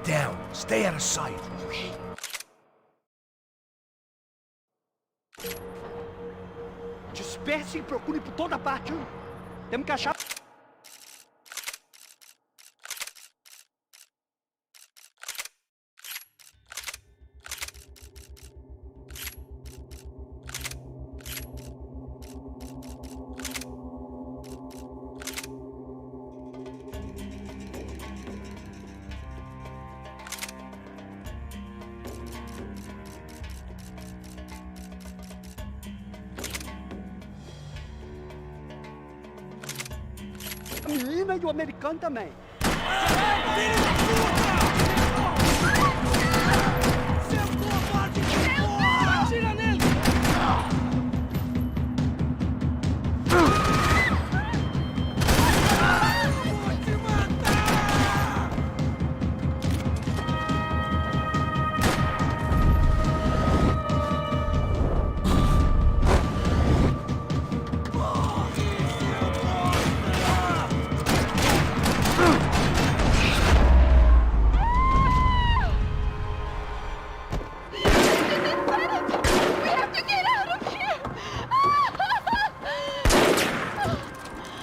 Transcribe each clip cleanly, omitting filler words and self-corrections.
down. Stay out of sight. Okay. Disperse e procure por toda parte. Temos que achar... A menina e o americano também. Atira nele! Vou te matar!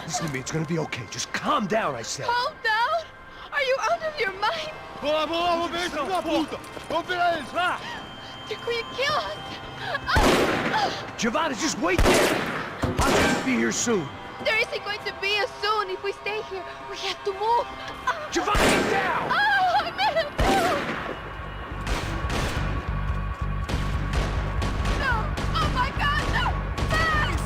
Listen to me, it's gonna be okay. Just calm down, I said. Calm down? Are you out of your mind? Vamos ver esse filho da puta! Vamos virar eles, lá! They're going to kill us! Giovanna, just wait there. I'll be here soon. There isn't going to be a soon if we stay here. We have to move. Giovanna, get down! Oh, man, no! No! Oh my God, no! Max!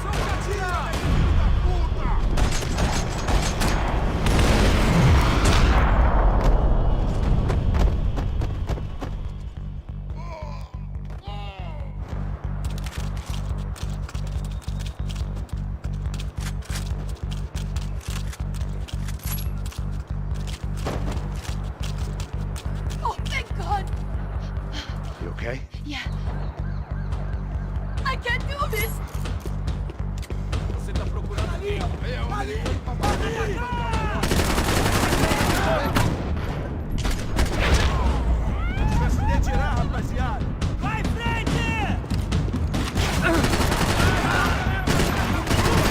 Oh, thank God! You okay? Yeah. I can't do this! Você tá procurando quem? Pra se retirar, rapaziada! Vai, frente!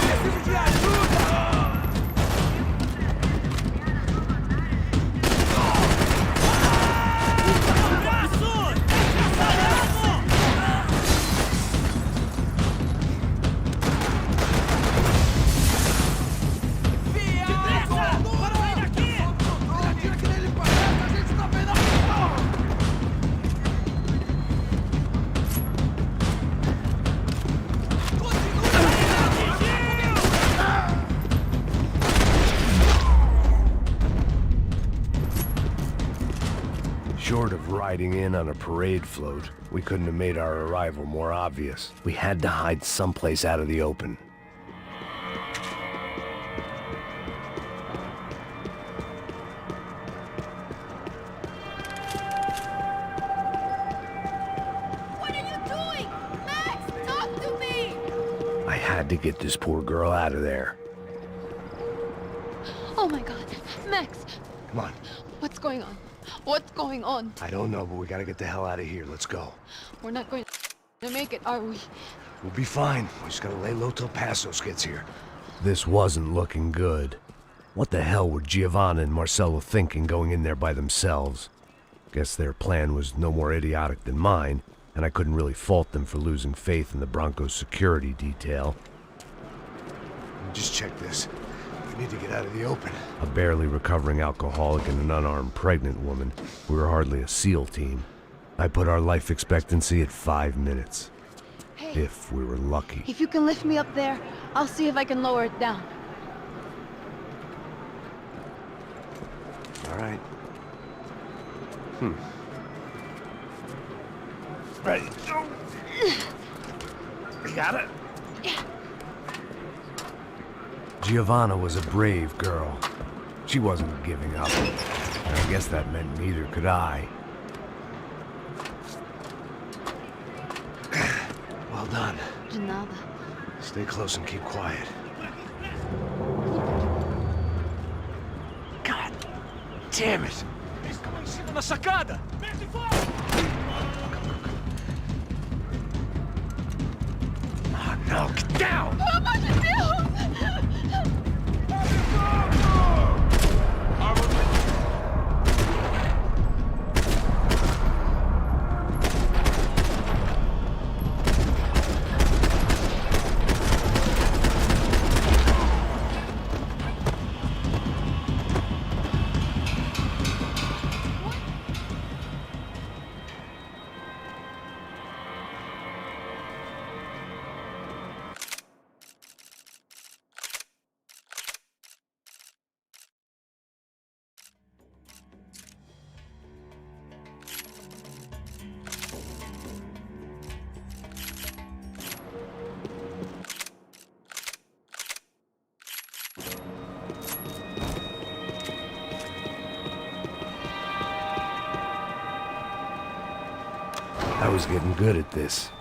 Preciso de ajuda! Short of riding in on a parade float, we couldn't have made our arrival more obvious. We had to hide someplace out of the open. What are you doing? Max, talk to me! I had to get this poor girl out of there. Oh my God. Max, Come on. what's going on? What's going on? I don't know, but we gotta get the hell out of here. Let's go. We're not going to make it, are we? We'll be fine. We just gotta lay low till Passos gets here. This wasn't looking good. What the hell were Giovanna and Marcelo thinking going in there by themselves? Guess their plan was no more idiotic than mine, and I couldn't really fault them for losing faith in the Broncos security detail. Just check this. We need to get out of the open. A barely recovering alcoholic and an unarmed pregnant woman. We were hardly a SEAL team. I put our life expectancy at 5 minutes. Hey, If we were lucky. if you can lift me up there, I'll see if I can lower it down. All right. Ready. Go. You got it? Yeah. Giovanna was a brave girl. She wasn't giving up. And I guess that meant neither could I. Well done. De nada. Stay close and keep quiet. God damn it! na sacada! Mete fogo! Oh, no, get down! Pelo amor de Deus! I was getting good at this.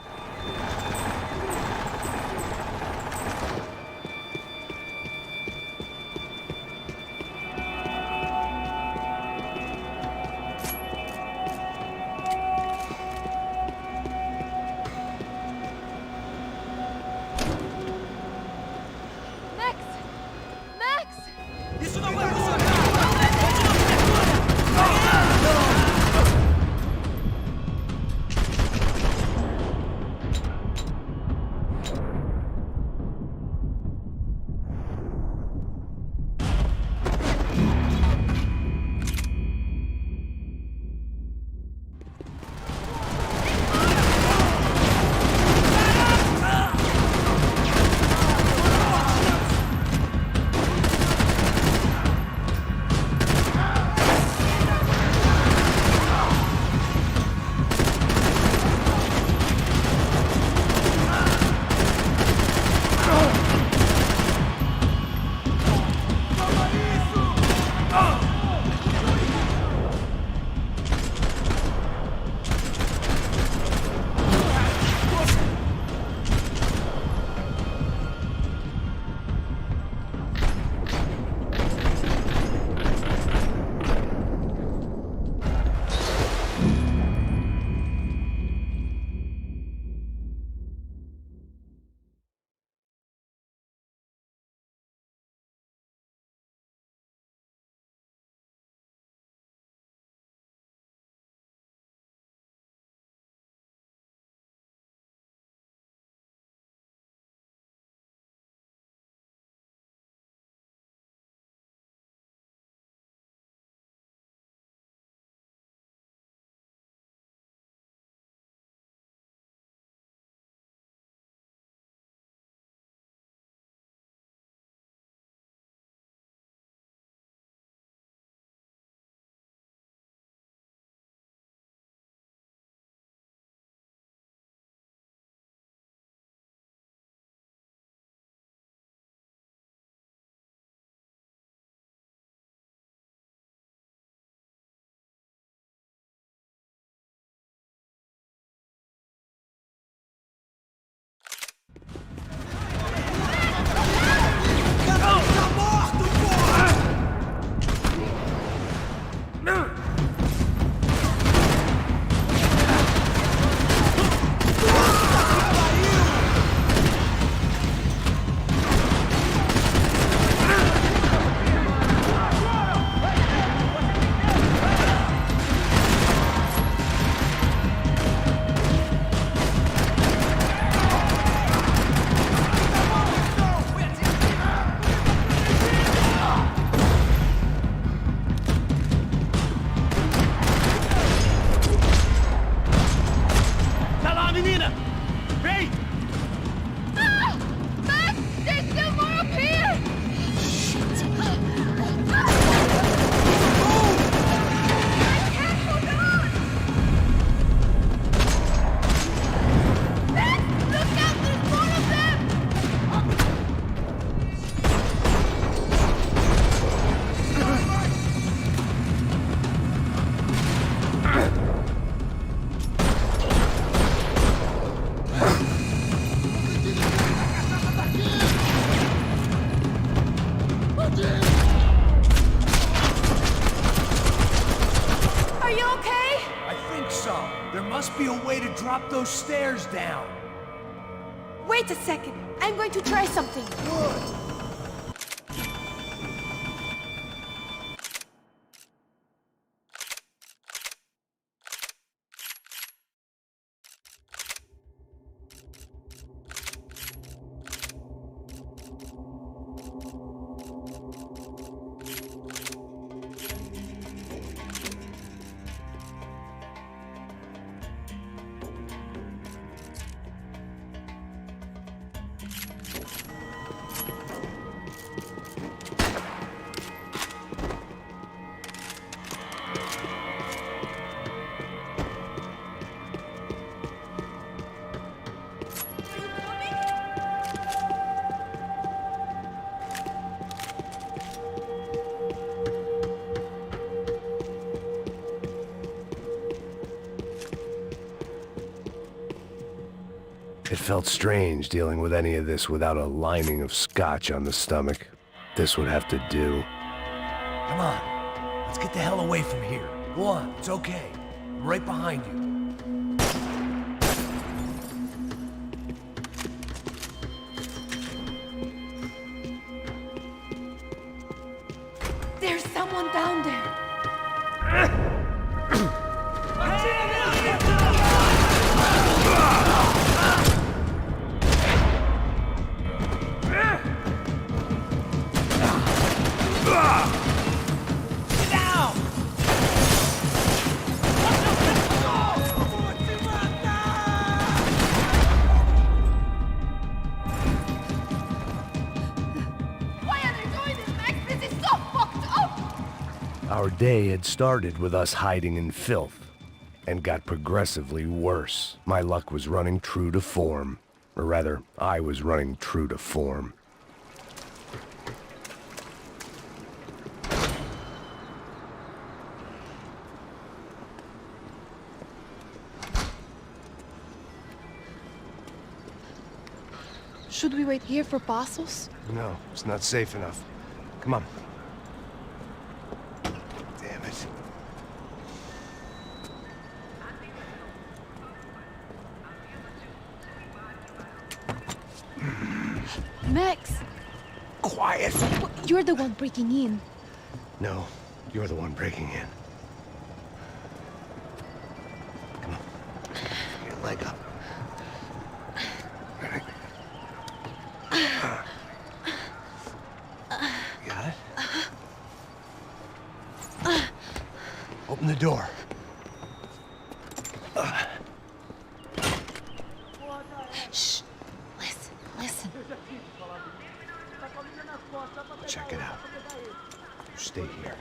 Max! Max! Isso não vai funcionar! drop those stairs down. Wait a second. I'm going to try something. It felt strange dealing with any of this without a lining of scotch on the stomach. This would have to do. Come on, let's get the hell away from here. Go on, it's okay. I'm right behind you. There's someone down there. Why are they doing this, Max? This is so fucked up! Our day had started with us hiding in filth, and got progressively worse. My luck was running true to form. Or rather, I was running true to form. Should we wait here for Passos? No, it's not safe enough. Come on. Damn it. Max, Quiet! you're the one breaking in. No, you're the one breaking in. Come on. Get your leg up. Ready? Got it? Open the door. Shh. Listen. Check it out. You stay here.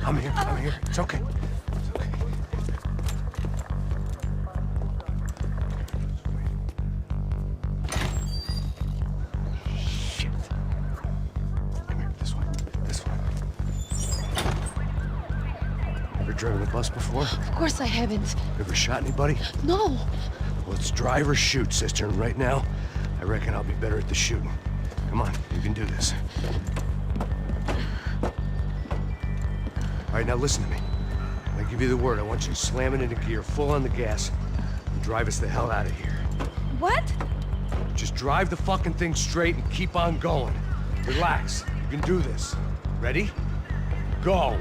I'm here. It's okay. It's okay. Shit. Come here, this one. Ever driven a bus before? Of course I haven't. Ever shot anybody? No. Well, it's drive or shoot, sister, and right now, I reckon I'll be better at the shooting. Come on, you can do this. All right, now listen to me. When I give you the word, I want you to slam it into gear, full on the gas, and drive us the hell out of here. What? Just drive the fucking thing straight and keep on going. Relax. You can do this. Ready? Go!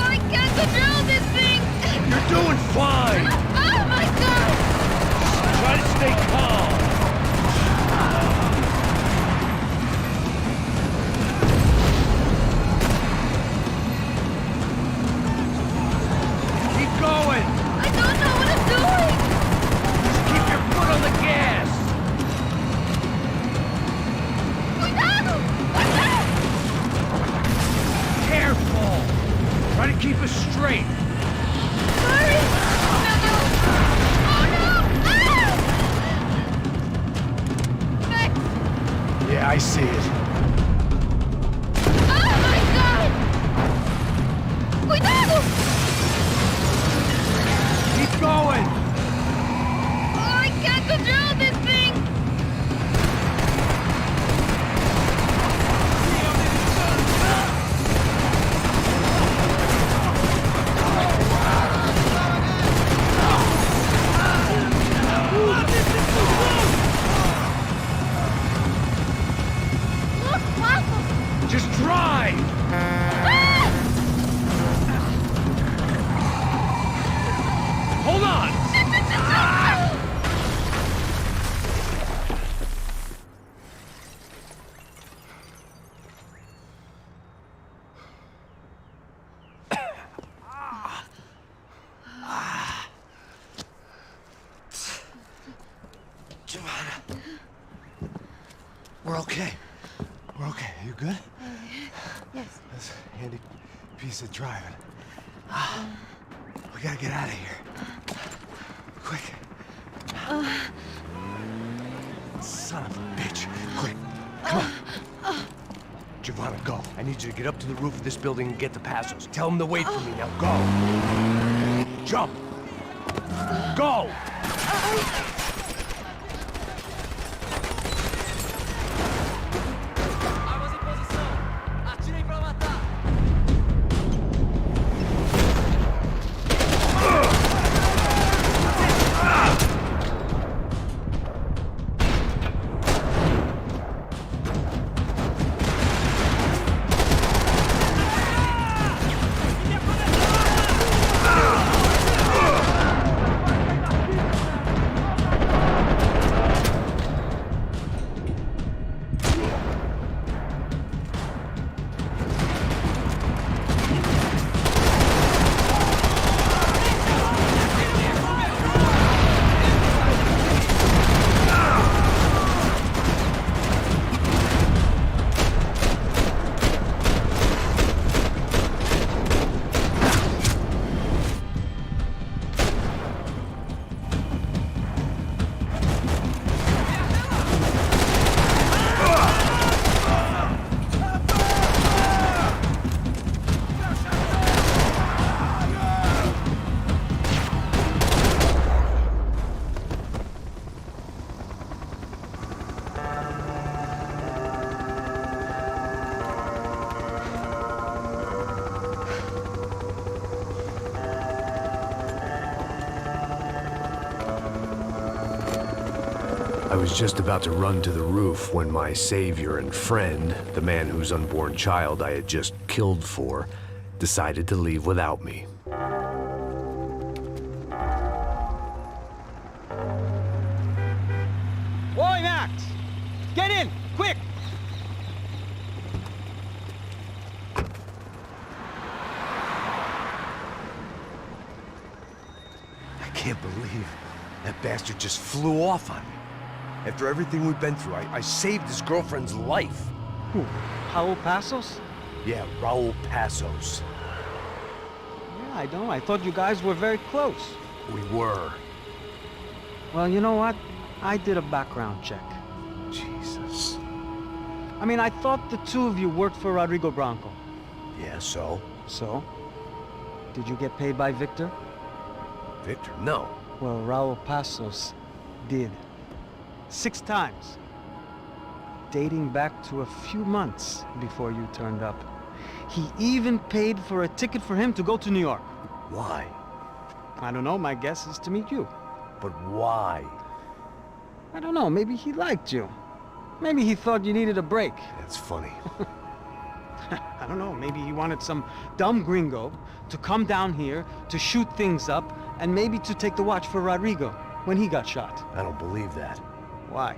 I can't control this thing! You're doing fine! Oh my god! Try to stay calm! Keep going! I don't know what I'm doing! Just keep your foot on the gas! Cuidado! What's that? Careful! Try to keep us straight! Hurry! No! Oh no! Ah! Max! Yeah, I see it. Oh my god! Cuidado! Keep going! Oh, I can't control this thing! Look, Paco! Just drive! Ah! Hold on! Giovanna. We're okay. We're okay. You good? Yes. That's a handy piece of driving. We gotta get out of here. Quick. Son of a bitch. Quick. Come on. Giovanna, go. I need you to get up to the roof of this building and get the Passos. Tell them to wait for me. Now go. Jump. Go. Armas em posição! Atirem pra matar! I was just about to run to the roof when my savior and friend, the man whose unborn child I had just killed for, decided to leave without me. Oi, Max! Get in! Quick! I can't believe that bastard just flew off on me. After everything we've been through, I saved his girlfriend's life. Who? Raul Passos? Yeah, Raul Passos. Yeah, I know. I thought you guys were very close. We were. Well, you know what? I did a background check. Jesus. I mean, I thought the two of you worked for Rodrigo Branco. Yeah, so? So? Did you get paid by Victor? Victor, no. Well, Raul Passos did. 6 times. Dating back to a few months before you turned up. He even paid for a ticket for him to go to New York. Why? I don't know, my guess is to meet you. But why? I don't know, maybe he liked you. Maybe he thought you needed a break. That's funny. I don't know, maybe he wanted some dumb gringo to come down here to shoot things up and maybe to take the watch for Rodrigo when he got shot. I don't believe that. Why?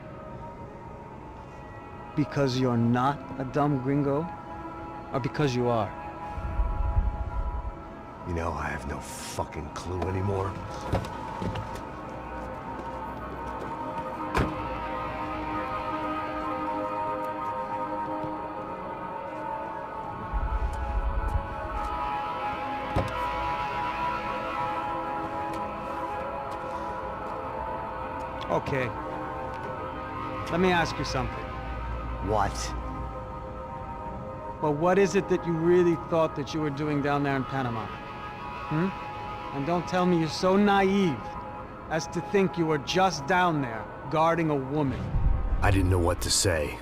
Because you're not a dumb gringo? Or because you are? You know, I have no fucking clue anymore. Okay. Let me ask you something. What? Well, what is it that you really thought that you were doing down there in Panama? Hmm? And don't tell me you're so naive as to think you were just down there guarding a woman. I didn't know what to say.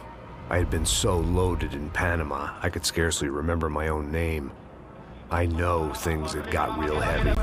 I had been so loaded in Panama, I could scarcely remember my own name. I know things had got real heavy.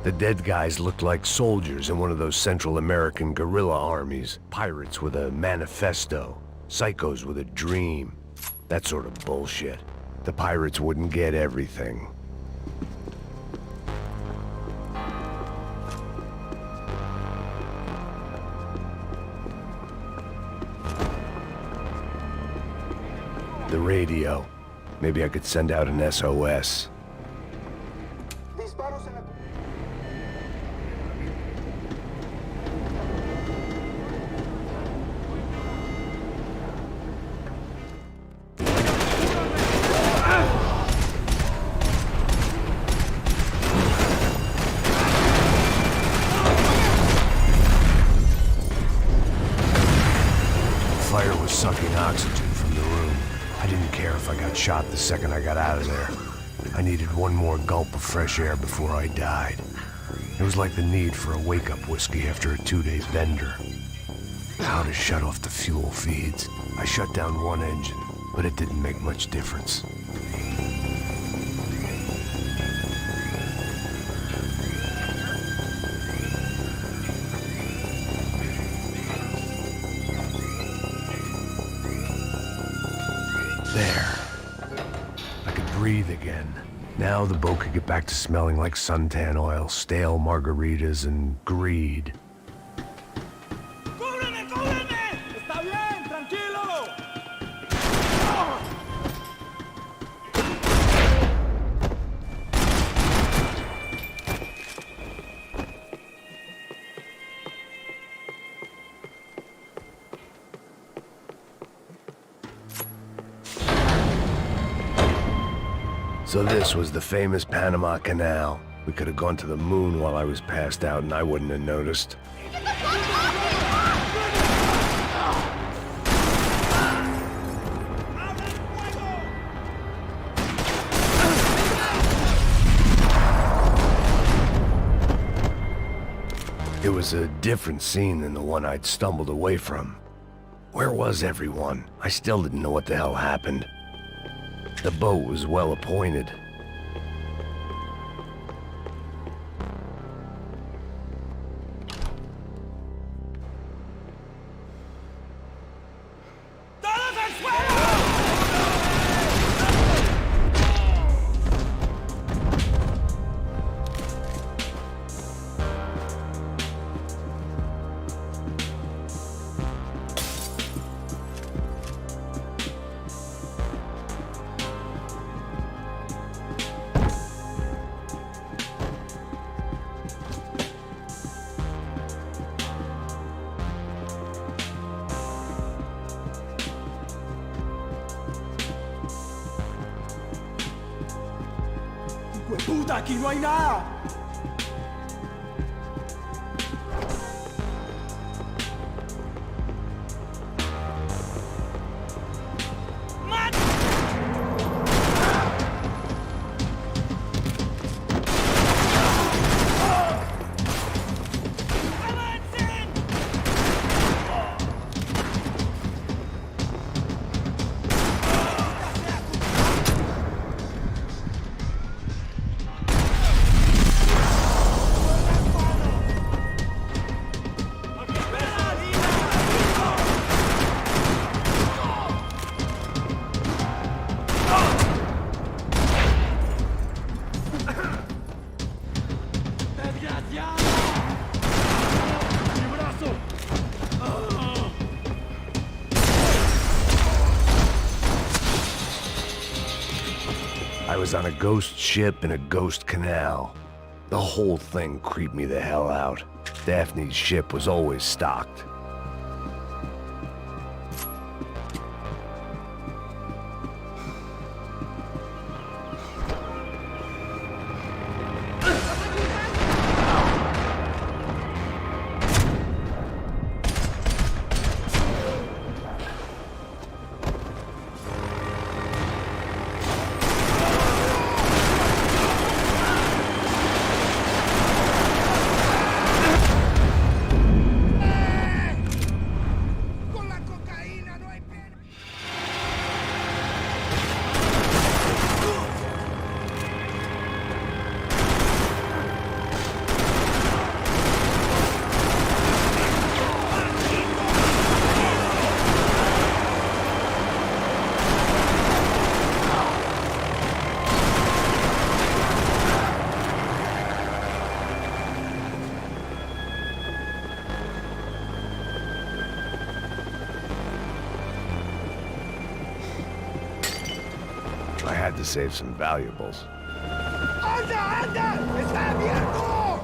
The dead guys looked like soldiers in one of those Central American guerrilla armies. Pirates with a manifesto. Psychos with a dream. That sort of bullshit. The pirates wouldn't get everything. The radio. Maybe I could send out an SOS. shot the second I got out of there. I needed one more gulp of fresh air before I died. It was like the need for a wake-up whiskey after a 2-day bender. How to shut off the fuel feeds. I shut down one engine, but it didn't make much difference. There. I could breathe again. Now the boat could get back to smelling like suntan oil, stale margaritas, and greed. ¡Cúbreme, cúbreme! ¡Está bien, tranquilo! So this was the famous Panama Canal. We could have gone to the moon while I was passed out and I wouldn't have noticed. Get the fuck off! It was a different scene than the one I'd stumbled away from. Where was everyone? I still didn't know what the hell happened. The boat was well appointed. ¡Todos al suelo! ¡Puta, aquí no hay nada! I was on a ghost ship in a ghost canal. The whole thing creeped me the hell out. Daphne's ship was always stocked. I had to save some valuables. ¡Anda, anda! ¡Está abierto!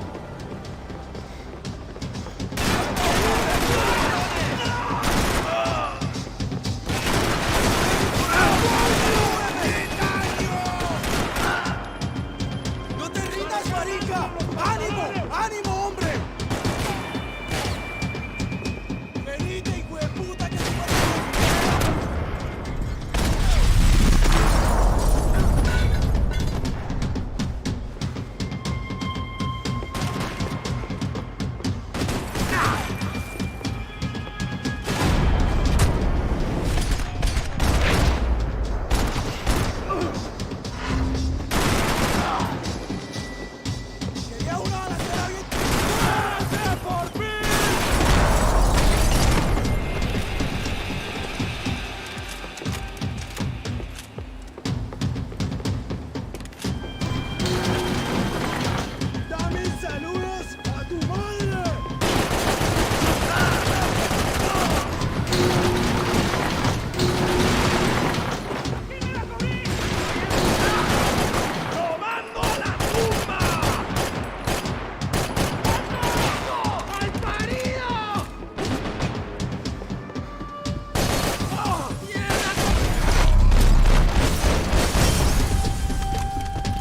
¡No te rindas, marica! ¡Ánimo! ¡Ánimo, hombre! ¡Venite, hijo de puta, que te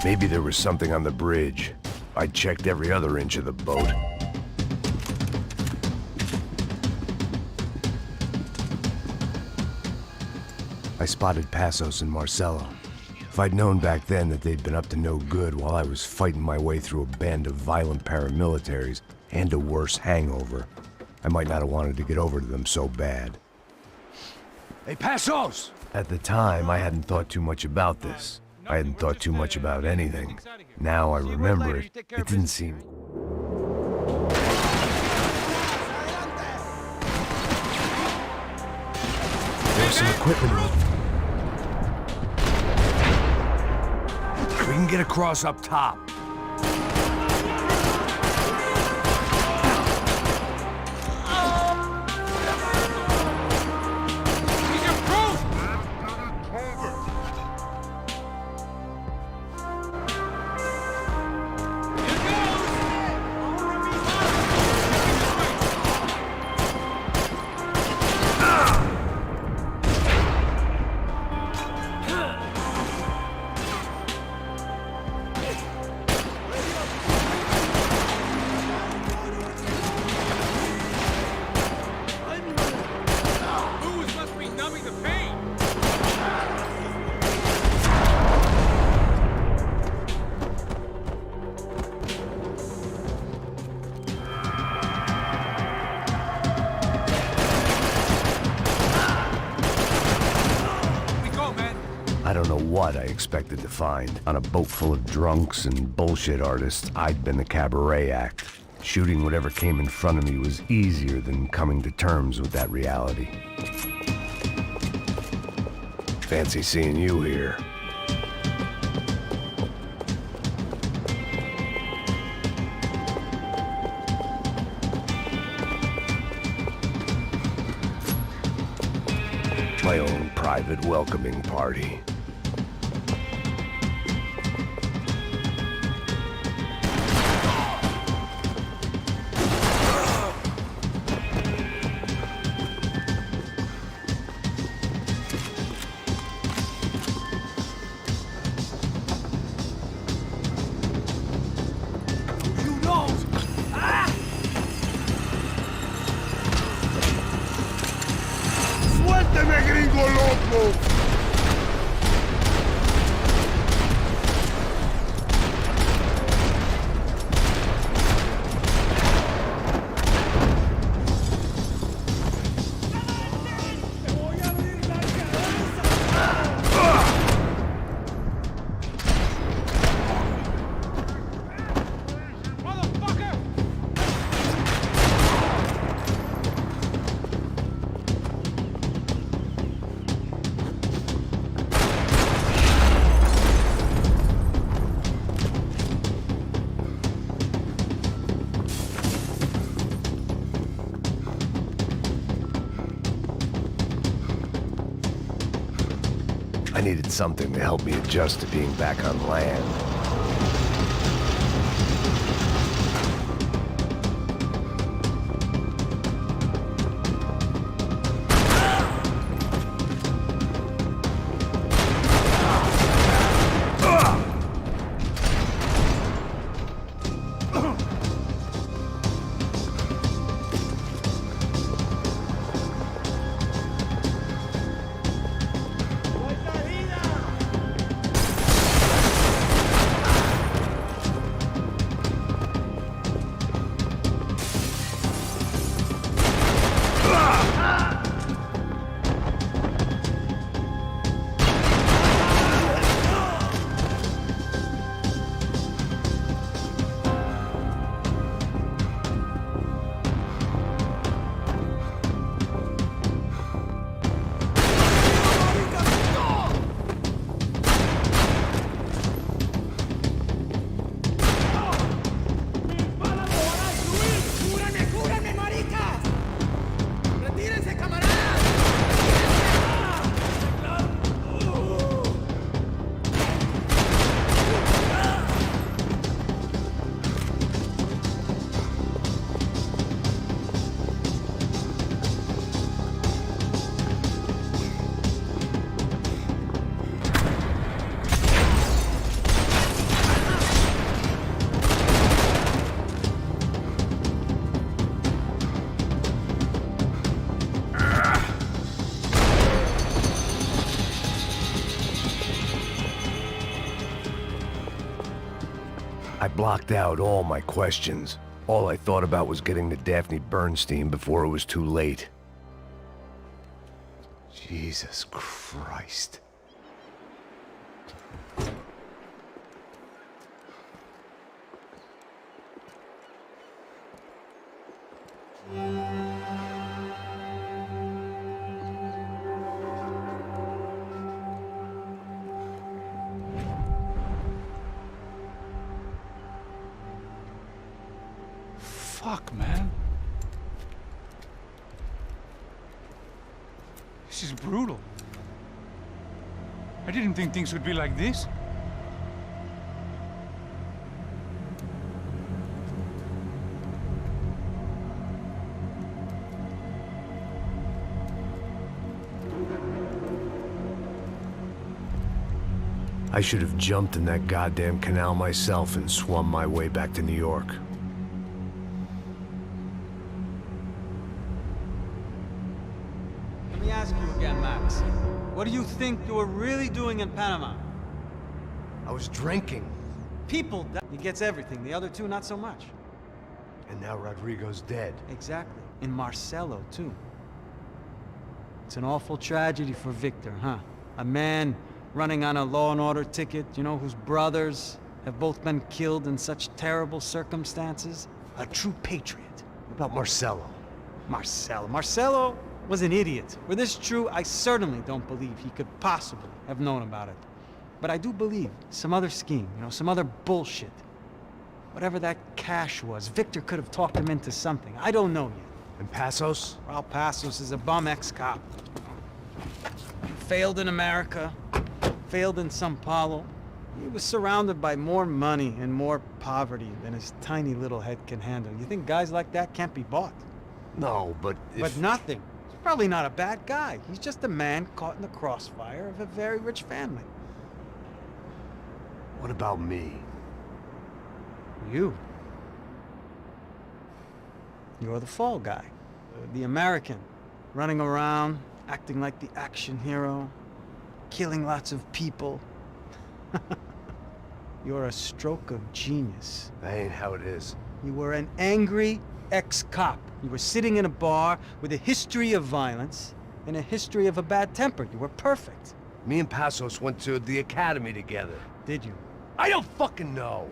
Maybe there was something on the bridge. I checked every other inch of the boat. I spotted Passos and Marcelo. If I'd known back then that they'd been up to no good while I was fighting my way through a band of violent paramilitaries and a worse hangover, I might not have wanted to get over to them so bad. Hey, Passos! At the time, I hadn't thought too much about this. I hadn't thought too much about anything. Now I remember it, it didn't seem... There's some equipment. We can get across up top. I don't know what I expected to find. On a boat full of drunks and bullshit artists, I'd been the cabaret act. Shooting whatever came in front of me was easier than coming to terms with that reality. Fancy seeing you here. My own private welcoming party. ¡Suélteme, gringo loco! I needed something to help me adjust to being back on land. I blocked out all my questions. All I thought about was getting to Daphne Bernstein before it was too late. Jesus Christ. Fuck, man. This is brutal. I didn't think things would be like this. I should have jumped in that goddamn canal myself and swum my way back to New York. Let me ask you again, Max. What do you think you were really doing in Panama? I was drinking, People, he gets everything. The other two, not so much. and now Rodrigo's dead. Exactly. In Marcelo, too. It's an awful tragedy for Victor, huh? A man running on a law and order ticket, you know, whose brothers have both been killed in such terrible circumstances. A true patriot. What about Marcelo? Marcelo was an idiot. Were this true, I certainly don't believe he could possibly have known about it. But I do believe some other scheme, you know, some other bullshit. Whatever that cash was, Victor could have talked him into something. I don't know yet. And Passos? Raul Passos is a bum ex-cop. Failed in America, failed in Sao Paulo. He was surrounded by more money and more poverty than his tiny little head can handle. You think guys like that can't be bought? No, but if... But nothing. He's probably not a bad guy. He's just a man caught in the crossfire of a very rich family. What about me? You. You're the fall guy. The American. Running around, acting like the action hero. Killing lots of people. You're a stroke of genius. That ain't how it is. You were an angry ex-cop. You were sitting in a bar with a history of violence and a history of a bad temper. You were perfect. Me and Passos went to the academy together. Did you? I don't fucking know.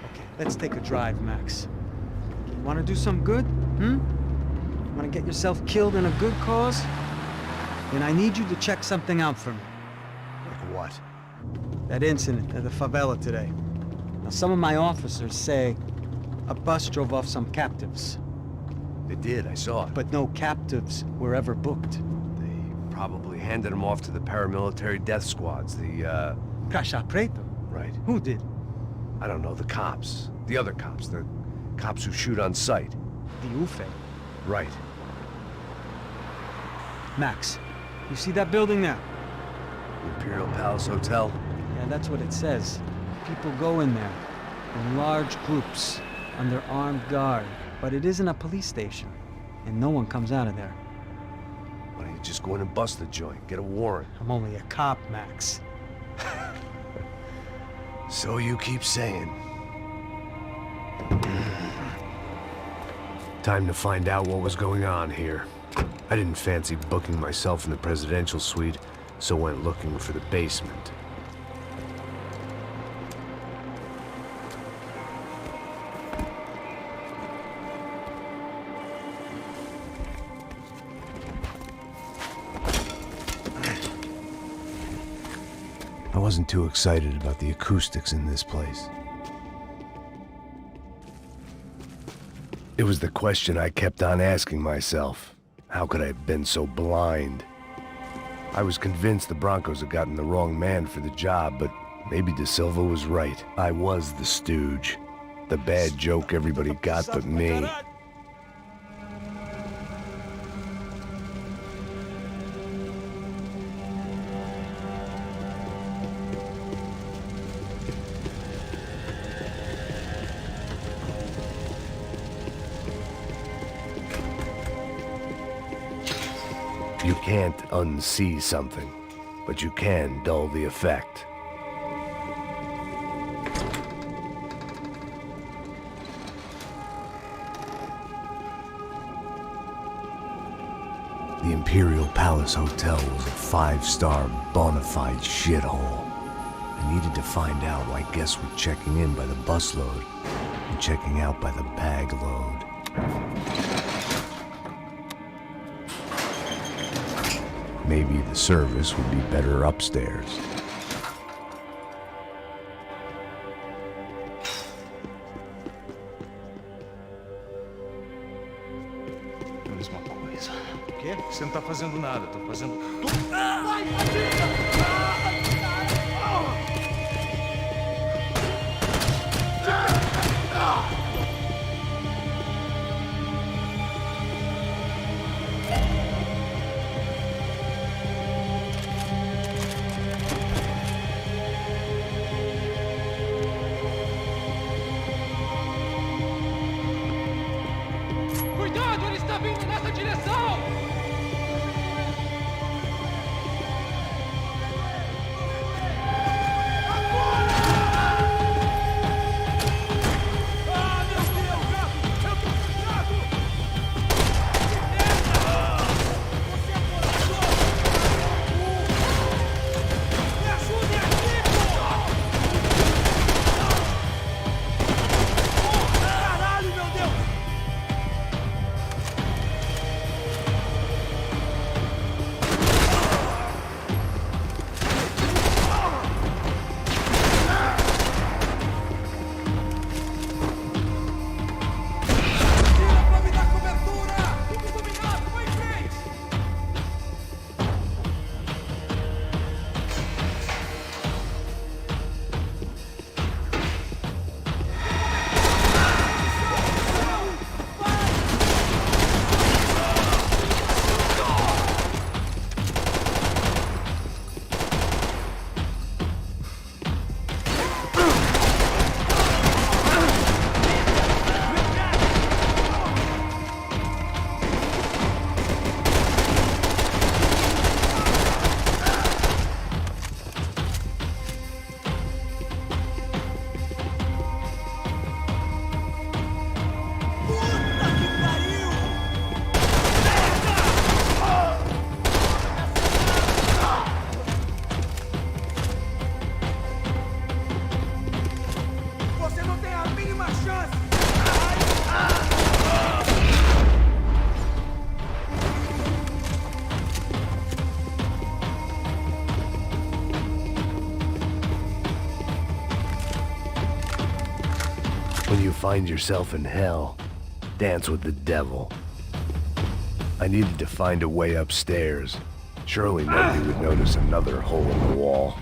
Okay, let's take a drive, Max. You want to do some good? Want to get yourself killed in a good cause? Then I need you to check something out for me. Like what? That incident at the favela today. Now, some of my officers say a bus drove off some captives, They did, I saw it. but no captives were ever booked. They probably handed them off to the paramilitary death squads, the, Caixa Preto? Right. Who did? I don't know, the cops. The other cops, the cops who shoot on sight. The UFE. Right. Max, you see that building there? The Imperial Palace Hotel? Yeah, that's what it says. People go in there in large groups under armed guard. But it isn't a police station, and no one comes out of there. Why don't you just go in and bust the joint, get a warrant? I'm only a cop, Max. So you keep saying. Time to find out what was going on here. I didn't fancy booking myself in the presidential suite, so went looking for the basement. I wasn't too excited about the acoustics in this place. It was the question I kept on asking myself. How could I have been so blind? I was convinced the Broncos had gotten the wrong man for the job, but maybe De Silva was right. I was the stooge. The bad joke everybody got but me. You can't unsee something, but you can dull the effect. The Imperial Palace Hotel was a 5-star bona fide shithole. I needed to find out why guests were checking in by the busload and checking out by the bag load. Maybe the service would be better upstairs. Mesma coisa. O quê? Você não tá fazendo nada, tô fazendo tudo. Vai, Padilha! Cuidado, ele está vindo nessa direção! When you find yourself in hell, dance with the devil. I needed to find a way upstairs. Surely nobody would notice another hole in the wall.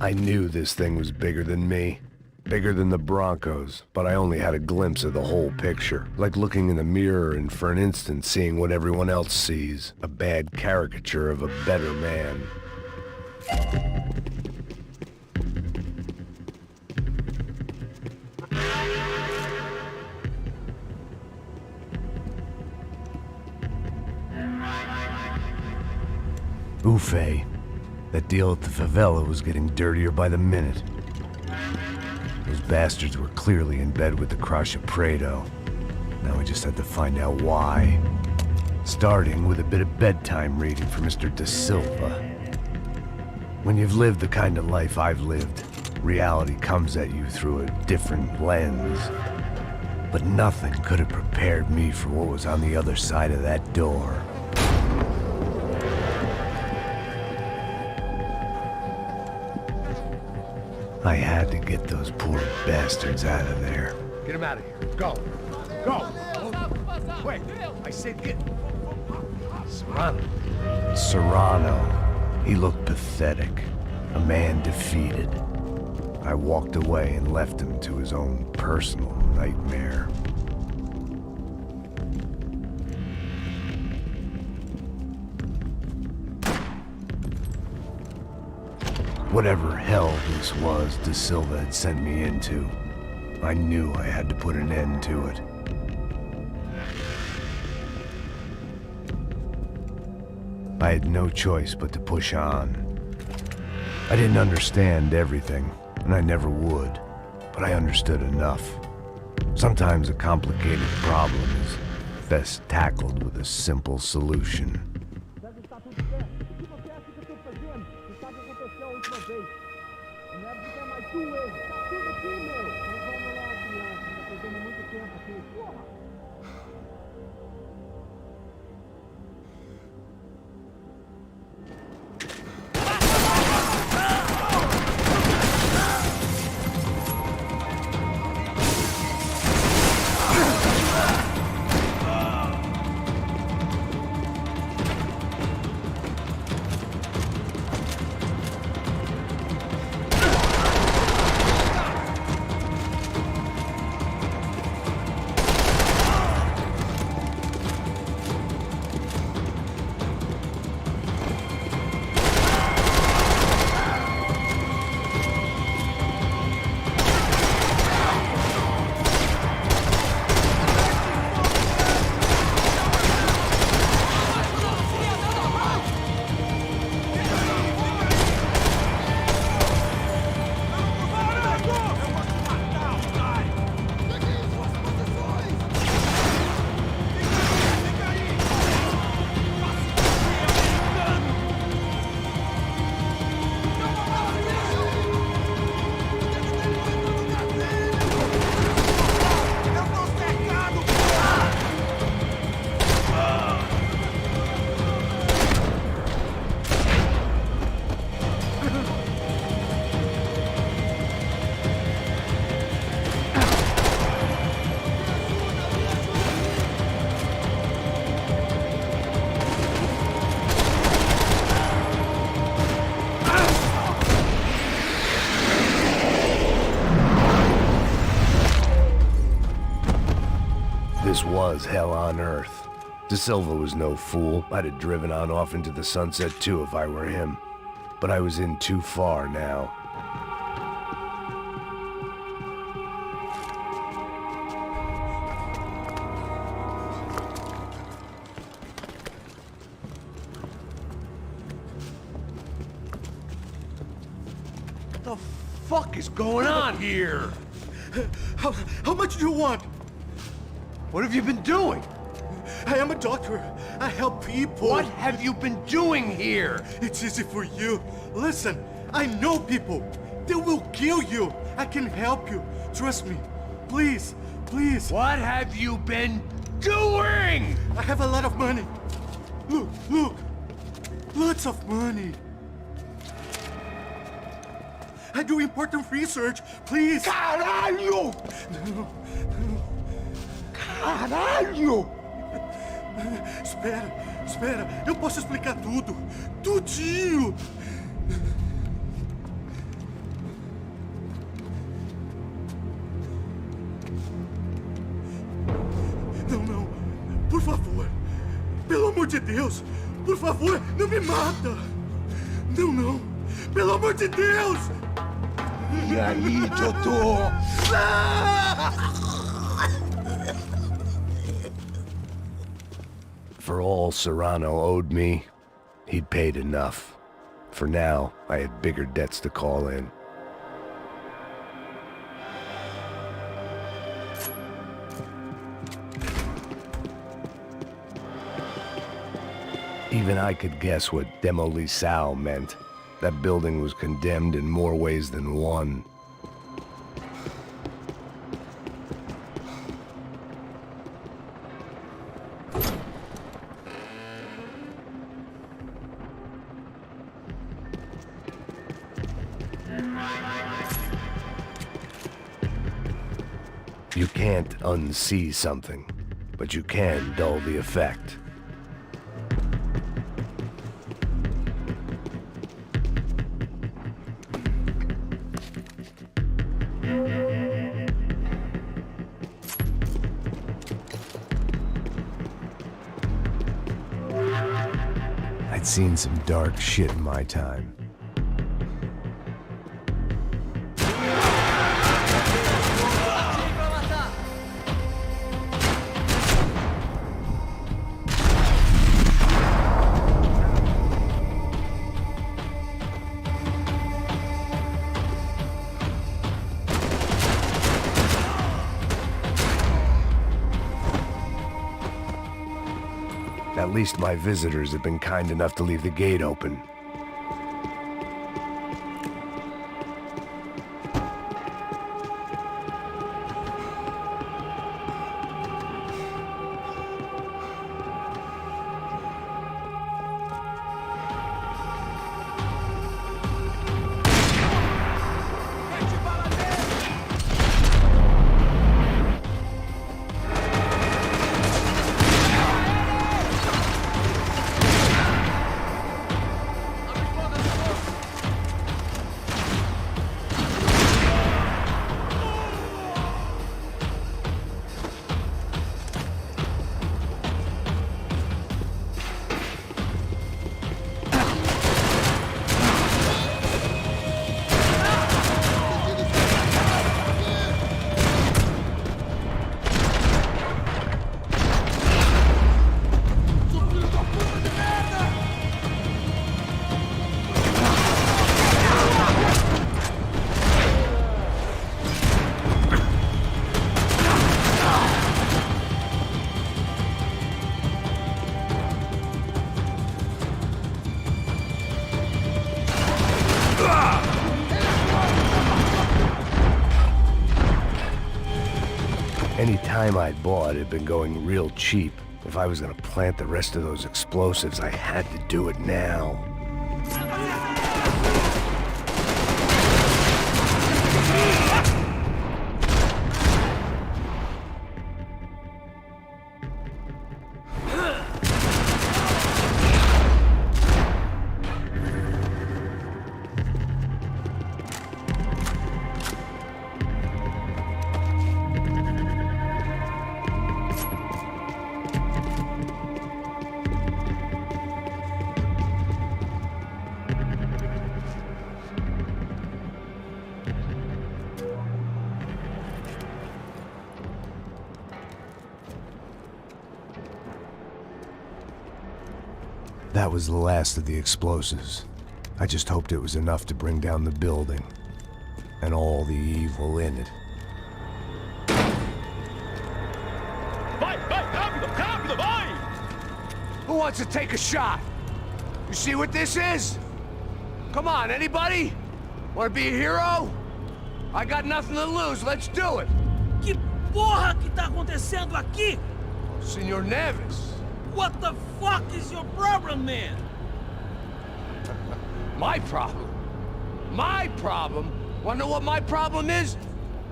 I knew this thing was bigger than me, bigger than the Broncos, but I only had a glimpse of the whole picture, like looking in the mirror and for an instant seeing what everyone else sees, a bad caricature of a better man. Buffet. That deal at the favela was getting dirtier by the minute. Those bastards were clearly in bed with the Crush of Prado. Now we just had to find out why. Starting with a bit of bedtime reading for Mr. Da Silva. When you've lived the kind of life I've lived, reality comes at you through a different lens. But nothing could have prepared me for what was on the other side of that door. I had to get those poor bastards out of there. Get him out of here. Go. Go. Wait. I said get. Serrano. Serrano. He looked pathetic. A man defeated. I walked away and left him to his own personal nightmare. Whatever hell this was De Silva had sent me into, I knew I had to put an end to it. I had no choice but to push on. I didn't understand everything, and I never would, but I understood enough. Sometimes a complicated problem is best tackled with a simple solution. This was hell on earth. De Silva was no fool. I'd have driven on off into the sunset too if I were him. But I was in too far now. What the fuck is going on here? How much do you want? What have you been doing? I am a doctor. I help people. What have you been doing here? It's easy for you. Listen, I know people. They will kill you. I can help you. Trust me. Please, please. What have you been doing? I have a lot of money. Look, look. Lots of money. I do important research. Please. Caralho! Caralho! Espera, espera. Eu posso explicar tudo. Tudinho. Não, não. Por favor. Pelo amor de Deus. Por favor, não me mata. Não, não. Pelo amor de Deus. E aí, doutor? For all Serrano owed me, he'd paid enough. For now, I had bigger debts to call in. Even I could guess what Demolisal meant. That building was condemned in more ways than one. You can't unsee something, but you can dull the effect. I'd seen some dark shit in my time. At least my visitors have been kind enough to leave the gate open. Any time I'd bought had been going real cheap. If I was gonna plant the rest of those explosives, I had to do it now. That was the last of the explosives. I just hoped it was enough to bring down the building and all the evil in it. Vai, vai, rápido, rápido, vai! Who wants to take a shot? You see what this is? Come on, anybody? Want to be a hero? I got nothing to lose, let's do it! Que porra que tá acontecendo aqui? Senor Neves. What the fuck is your problem, man? My problem? My problem? Wanna know what my problem is?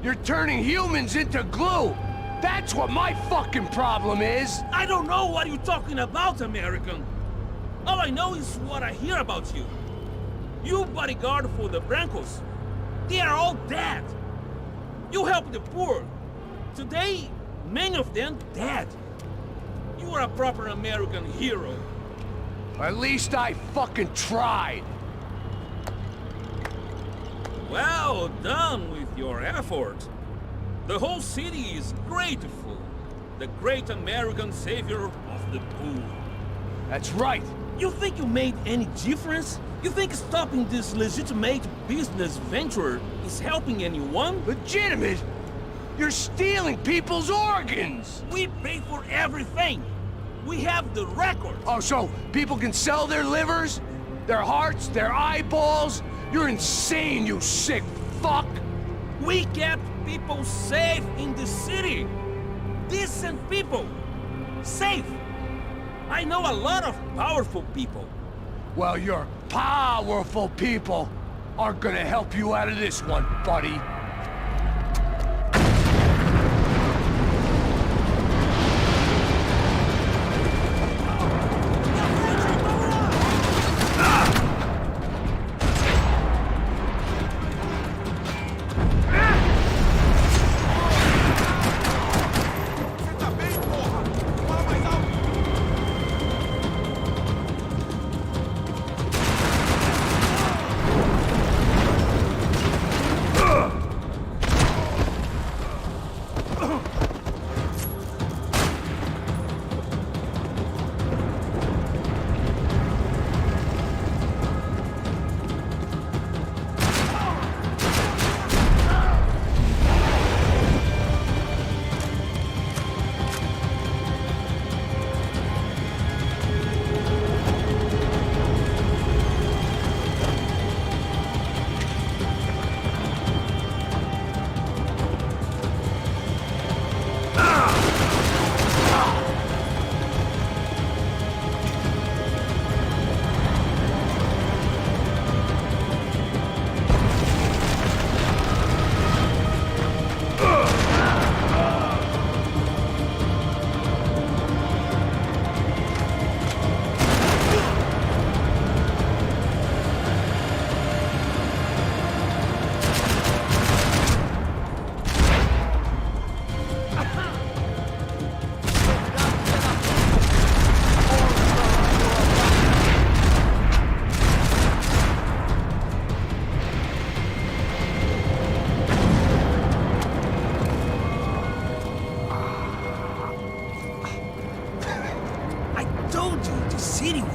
You're turning humans into glue! That's what my fucking problem is! I don't know what you're talking about, American. All I know is what I hear about you. You bodyguard for the Brancos. They are all dead. You help the poor. Today, many of them dead. You are a proper American hero. At least I fucking tried! Well done with your effort. The whole city is grateful. The great American savior of the poor. That's right! You think you made any difference? You think stopping this legitimate business venture is helping anyone? Legitimate? You're stealing people's organs! We pay for everything. We have the record. Oh, so people can sell their livers? Their hearts? Their eyeballs? You're insane, you sick fuck! We kept people safe in the city. Decent people. Safe. I know a lot of powerful people. Well, your powerful people aren't gonna help you out of this one, buddy.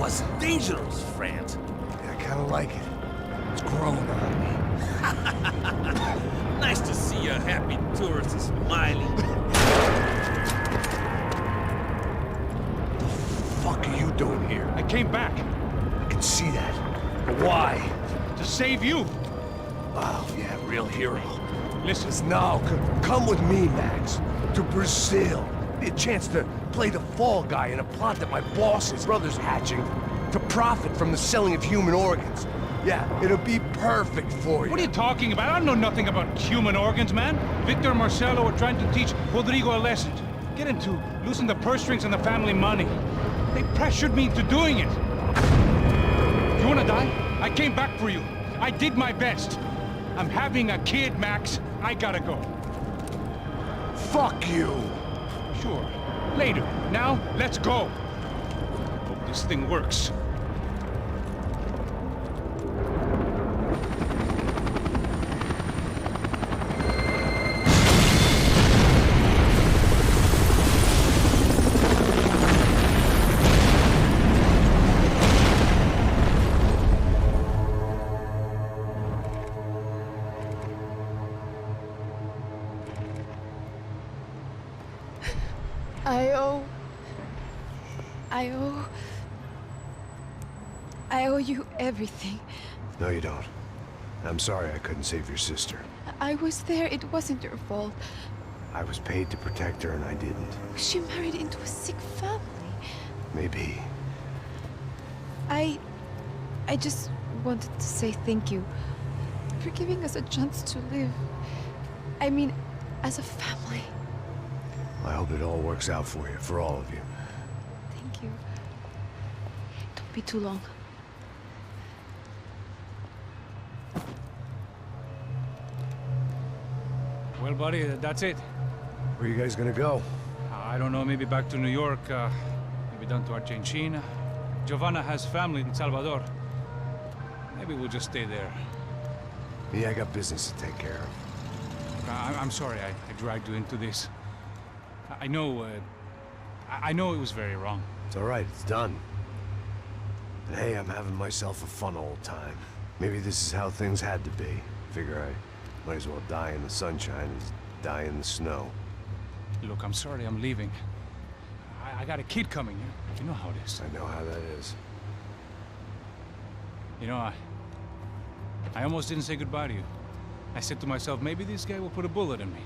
was dangerous, friend. I kind of like it. It's growing on me. Nice to see a happy tourist smiling. What the fuck are you doing here? I came back I can see that. But why? to save you. Oh, yeah, real hero. Listen, Now, come with me, Max. To Brazil. Be a chance to play the fall guy in a plot that my boss's brother's hatching to profit from the selling of human organs. Yeah, it'll be perfect for you. what are you talking about? I know nothing about human organs, man. Victor and Marcelo were trying to teach Rodrigo a lesson. Get into losing the purse strings and the family money. They pressured me into doing it. You wanna die? I came back for you. I did my best. I'm having a kid, Max. I gotta go. Fuck you! Sure. Later. Now, let's go. Hope this thing works. I owe you everything. No, you don't. I'm sorry I couldn't save your sister. I was there. It wasn't your fault. I was paid to protect her and I didn't. She married into a sick family. Maybe. I just wanted to say thank you for giving us a chance to live. I mean, as a family. I hope it all works out for you, for all of you. Thank you. Don't be too long. Well, buddy, that's it. Where are you guys gonna go? I don't know, maybe back to New York, maybe down to Argentina. Giovanna has family in Salvador. Maybe we'll just stay there. Yeah, I got business to take care of. I'm sorry I dragged you into this. I know it was very wrong. It's all right, it's done. And hey, I'm having myself a fun old time. Maybe this is how things had to be. Figure I might as well die in the sunshine as die in the snow. Look, I'm sorry I'm leaving. I got a kid coming. You know how it is. I know how that is. You know, I almost didn't say goodbye to you. I said to myself, maybe this guy will put a bullet in me.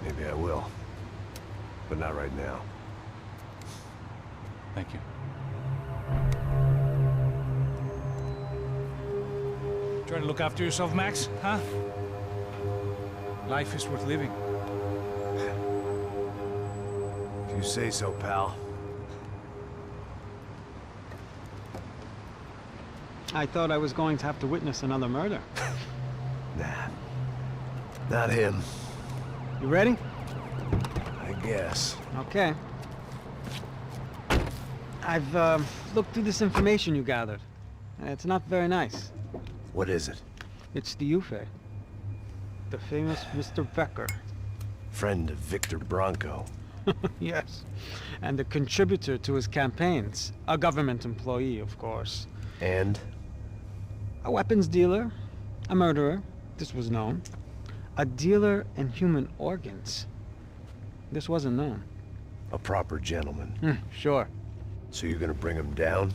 Maybe I will. But not right now. Thank you. Try to look after yourself, Max, huh? Life is worth living. If you say so, pal. I thought I was going to have to witness another murder. Nah. Not him. You ready? I guess. Okay. I've looked through this information you gathered. It's not very nice. What is it? It's the Ufe. The famous Mr. Becker. Friend of Victor Bronco. Yes. And a contributor to his campaigns. A government employee, of course. And? A weapons dealer. A murderer. This was known. A dealer in human organs. This wasn't known. A proper gentleman. Sure. So you're gonna bring him down?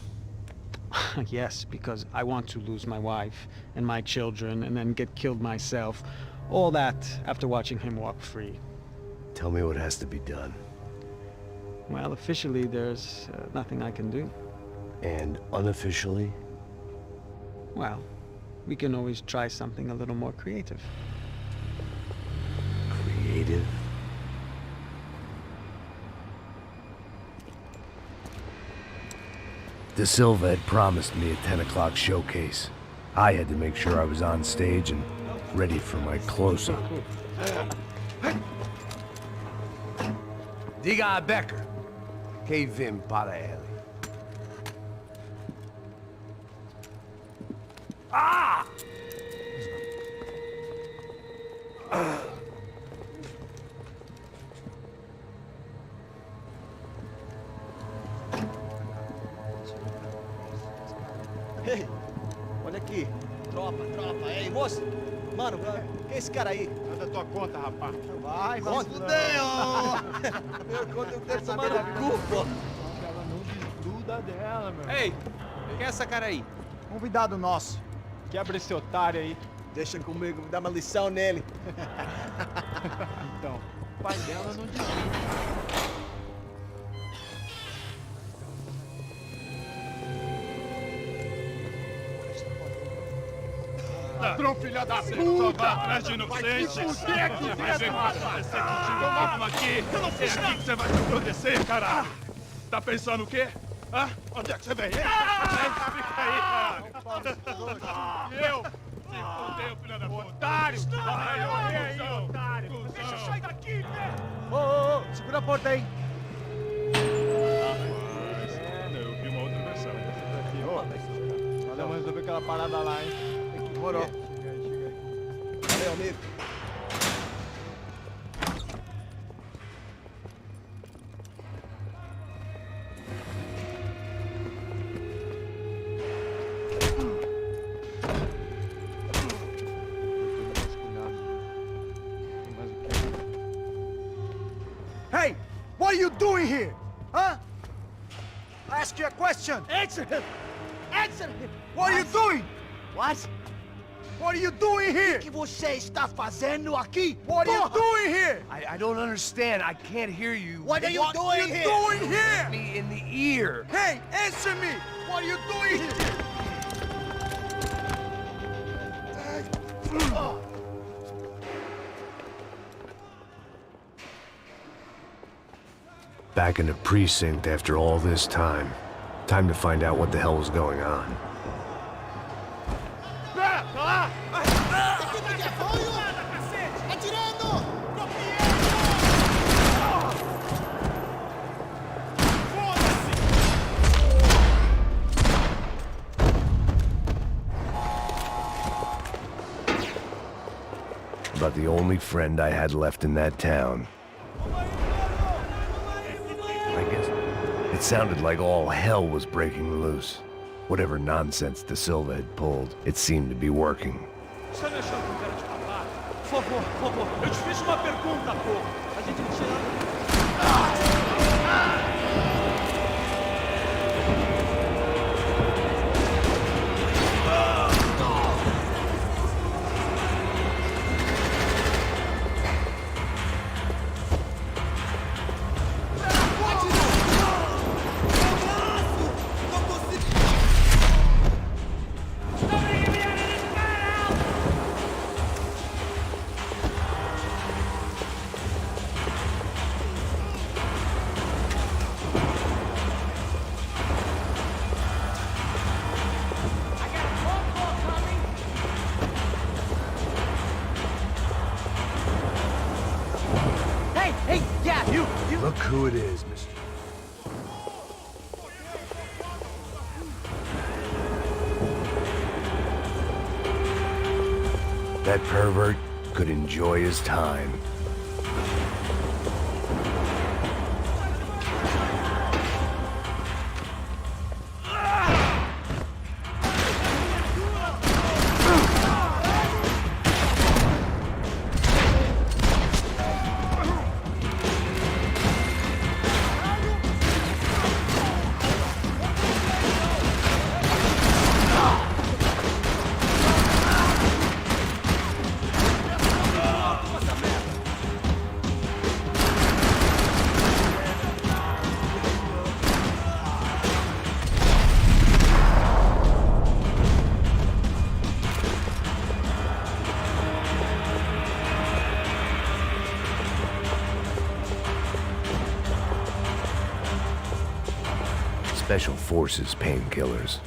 Yes, because I want to lose my wife and my children and then get killed myself. All that after watching him walk free. Tell me what has to be done. Well, officially, there's nothing I can do. And unofficially? Well, we can always try something a little more creative. Creative? De Silva had promised me a 10 o'clock showcase. I had to make sure I was on stage and ready for my close-up. Diga a Becker. Que vim para ele. Ah! Ei, olha aqui. Tropa. Ei, moço. Mano, quem é esse cara aí? Manda tua conta, rapaz. Vai, fudeu! Meu conta eu quero tomar no cu, pô. Ela não desgruda dela, meu. Ei, quem é essa cara aí? Convidado nosso. Quebra esse otário aí. Deixa comigo, dá uma lição nele. Então, o pai dela não desgruda. Ladrão, filha da puta! Vai atrás de inocentes! Vai se fuder, vai ser contigo mesmo aqui! É aqui que você vai se proteger, caralho! Tá pensando o quê? Hã? Onde é que você vem? Fica aí, caralho! Eu? Se fudeu, filha da puta! Otário! Vai, morrer aí, otário! Deixa eu sair daqui, né? Ô, segura a porta aí. Eu vi uma outra versão. Valeu, mas resolver aquela parada lá, hein? Demorou. Chega aí. Valeu, amigo. Hey! What are you doing here? Huh? I ask you a question. Answer him! Answer him! What are you doing? What? What are you doing here? O que você está fazendo aqui? What are you Porra! doing here? I don't understand. I can't hear you. What are you doing here? Doing here? Me in the ear. Hey, answer me! What are you doing here? Back in the precinct after all this time. Time to find out what the hell was going on. About the only friend I had left in that town. I guess it sounded like all hell was breaking loose. Whatever nonsense De Silva had pulled, it seemed to be working. Você não achou que eu quero te falar? Por favor, eu te fiz uma pergunta, pô. A gente não tinha... Look who it is, Mr. That pervert could enjoy his time. Special Forces painkillers.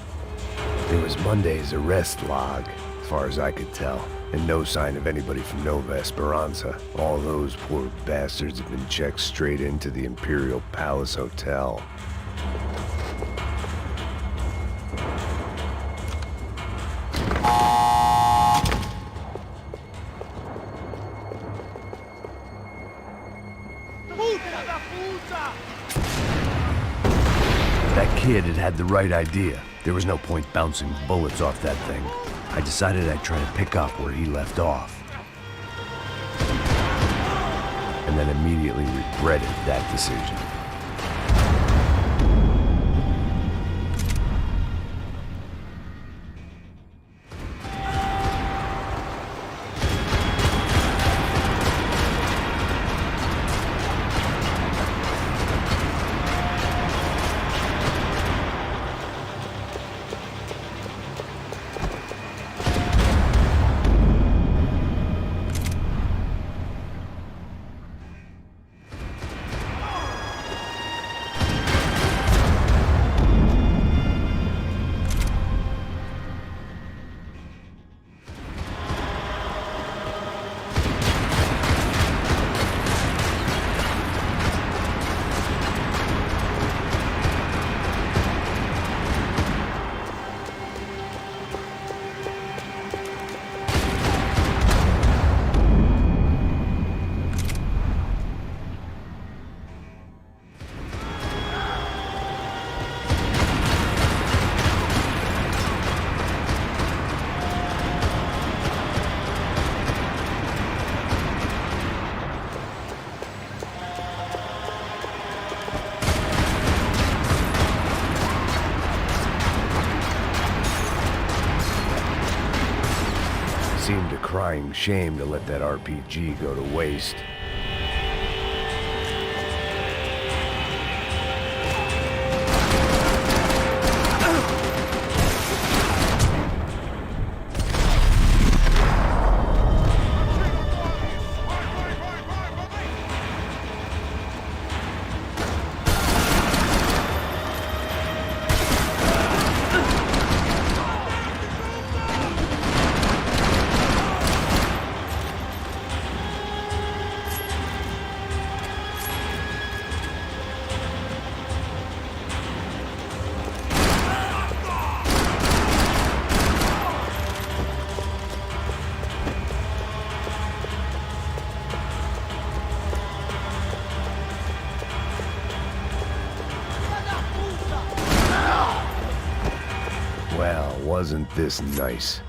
There was Monday's arrest log, as far as I could tell, and no sign of anybody from Nova Esperanza. All those poor bastards have been checked straight into the Imperial Palace Hotel. That kid kid had the right idea. There was no point bouncing bullets off that thing. I decided I'd try to pick up where he left off. And then immediately regretted that decision. Seemed a crying shame to let that RPG go to waste. Well, wasn't this nice?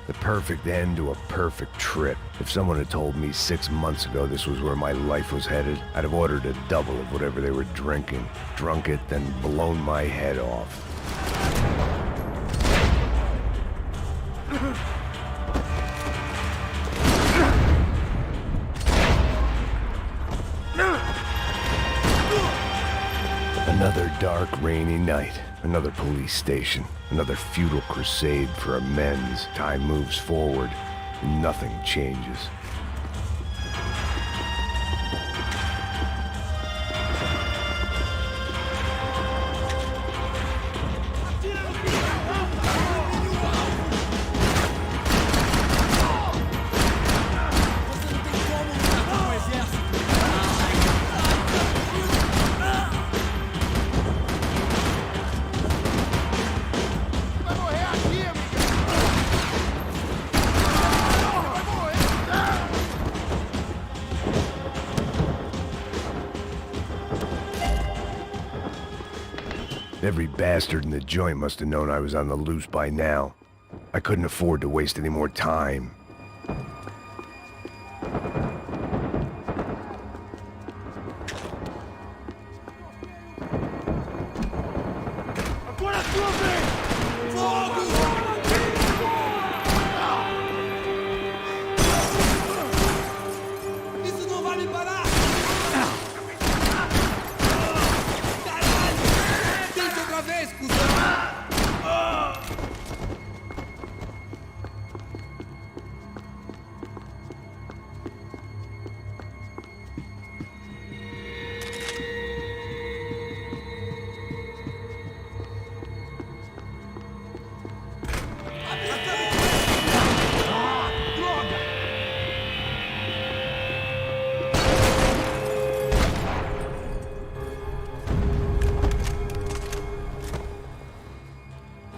The perfect end to a perfect trip. If someone had told me 6 months ago this was where my life was headed, I'd have ordered a double of whatever they were drinking, drunk it, then blown my head off. Another dark, rainy night. Another police station. Another futile crusade for amends. Time moves forward, and nothing changes. Every bastard in the joint must have known I was on the loose by now. I couldn't afford to waste any more time.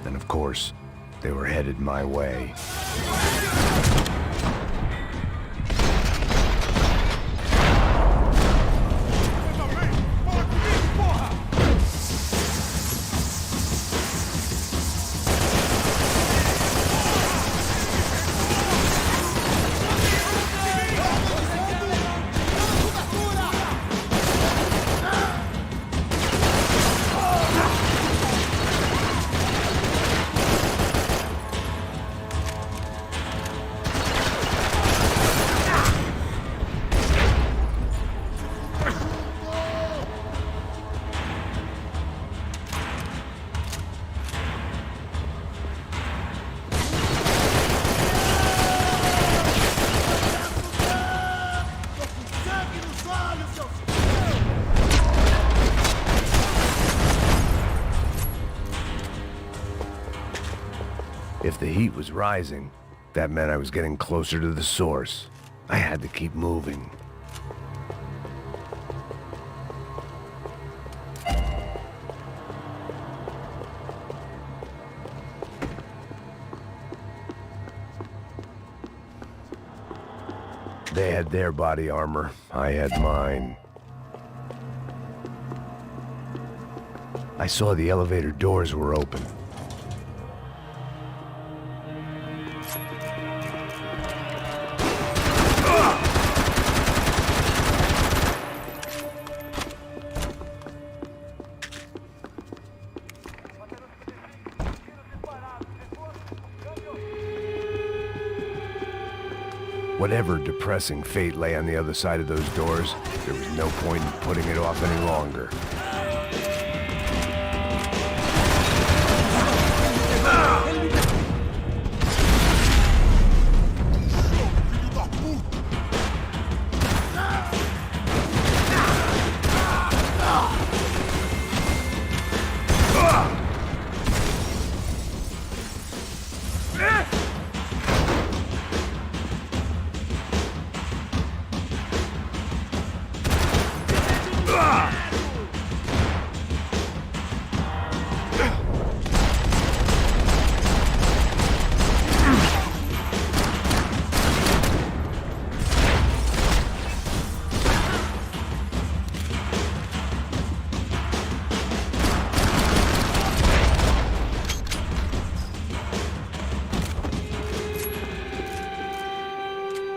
And of course, they were headed my way. If the heat was rising, that meant I was getting closer to the source. I had to keep moving. They had their body armor. I had mine. I saw the elevator doors were open. Whatever depressing fate lay on the other side of those doors, there was no point in putting it off any longer.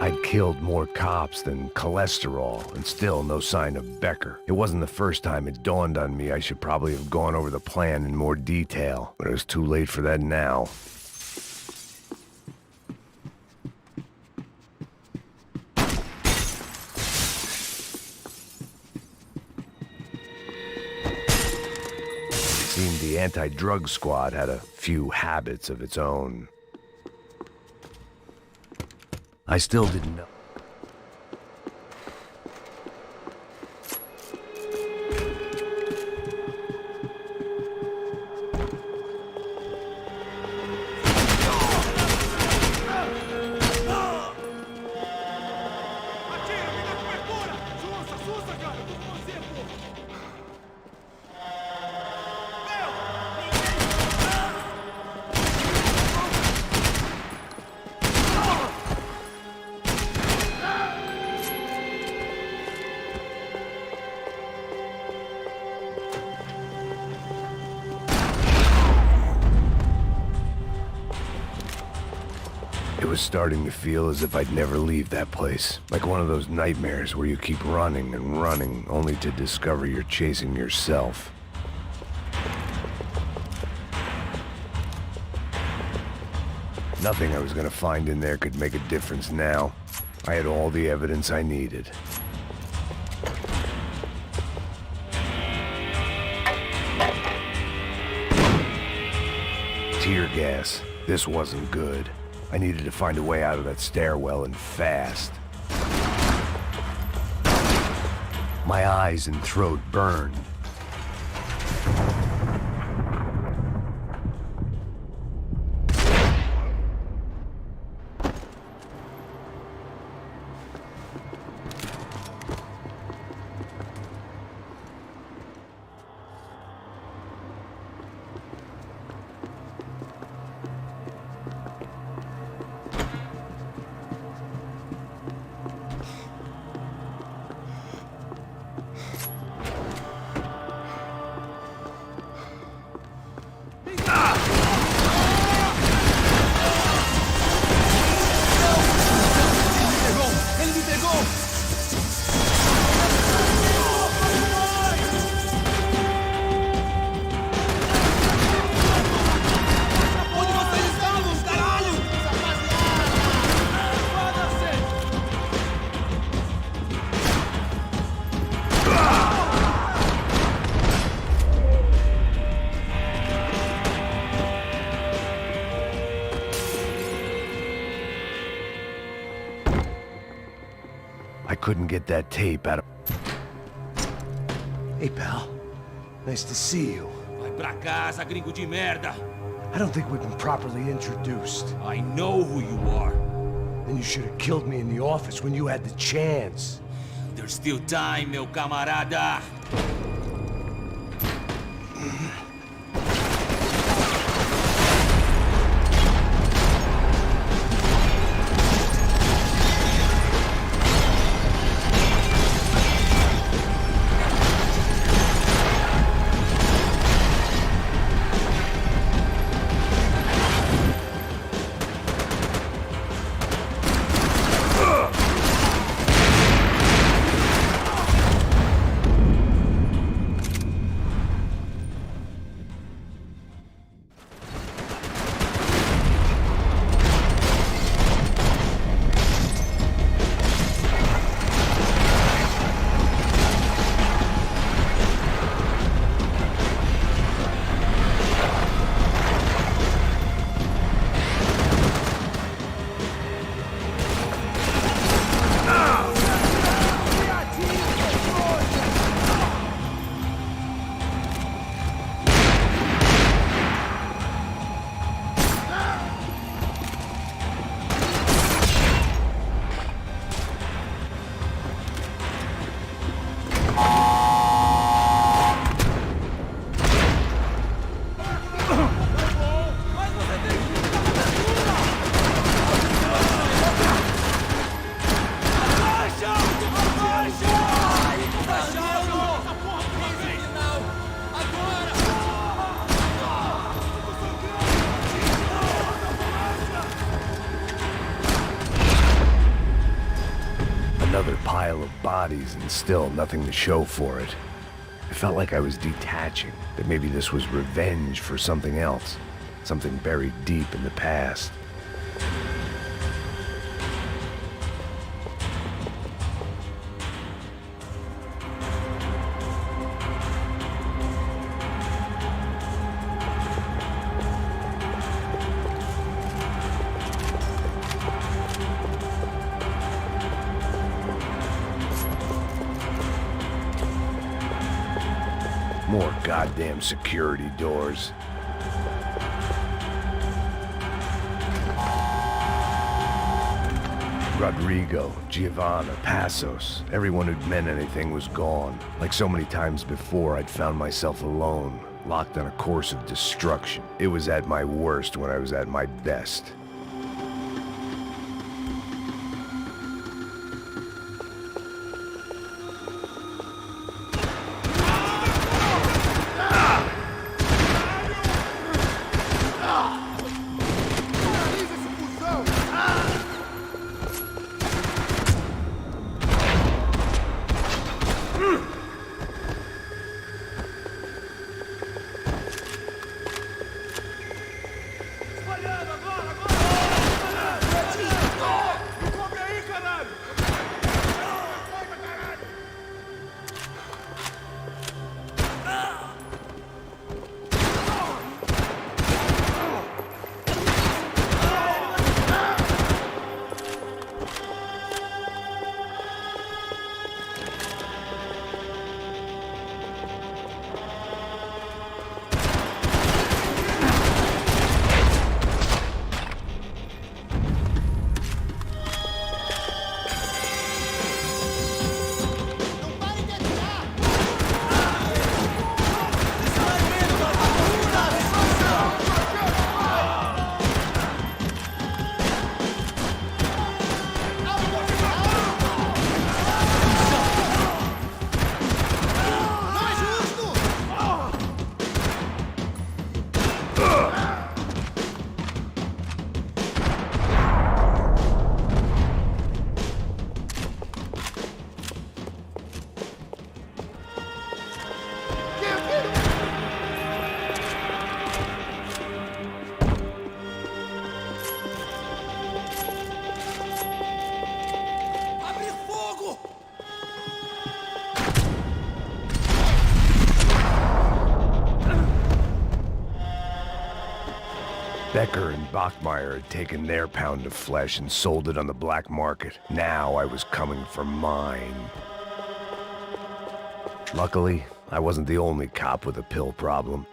I'd killed more cops than cholesterol, and still no sign of Becker. It wasn't the first time it dawned on me I should probably have gone over the plan in more detail, but it was too late for that now. It seemed the anti-drug squad had a few habits of its own. I still didn't know. It was starting to feel as if I'd never leave that place. Like one of those nightmares where you keep running and running, only to discover you're chasing yourself. Nothing I was gonna find in there could make a difference now. I had all the evidence I needed. Tear gas. This wasn't good. I needed to find a way out of that stairwell and fast. My eyes and throat burned. I couldn't get that tape out of... Hey, pal. Nice to see you. Pra casa, gringo de merda! I don't think we've been properly introduced. I know who you are. Then you should have killed me in the office when you had the chance. There's still time, meu camarada! Another pile of bodies and still nothing to show for it. I felt like I was detaching, that maybe this was revenge for something else, something buried deep in the past. More goddamn security doors. Rodrigo, Giovanna, Passos, everyone who'd meant anything was gone. Like so many times before, I'd found myself alone, locked on a course of destruction. It was at my worst when I was at my best. Becker and Bachmeyer had taken their pound of flesh and sold it on the black market. Now I was coming for mine. Luckily, I wasn't the only cop with a pill problem.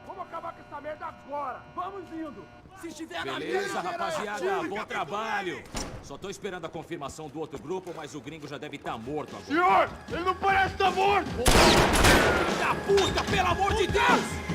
Vamos acabar com essa merda agora! Vamos indo! Se estiver Beleza, rapaziada, bom trabalho! Só tô esperando a confirmação do outro grupo, mas o gringo já deve estar morto agora. Senhor, ele não parece estar morto! Filho da puta, pelo amor de Deus!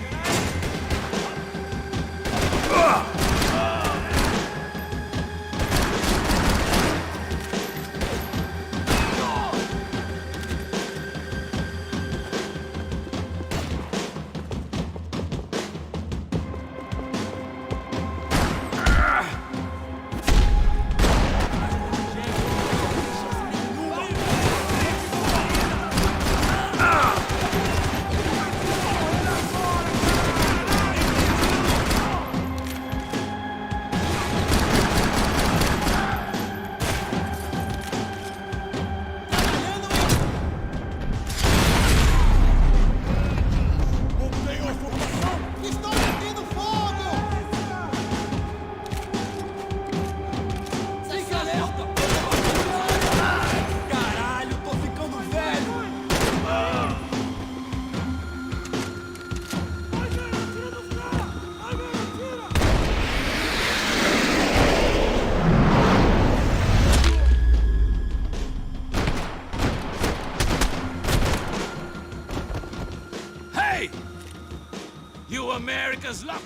You Americans love...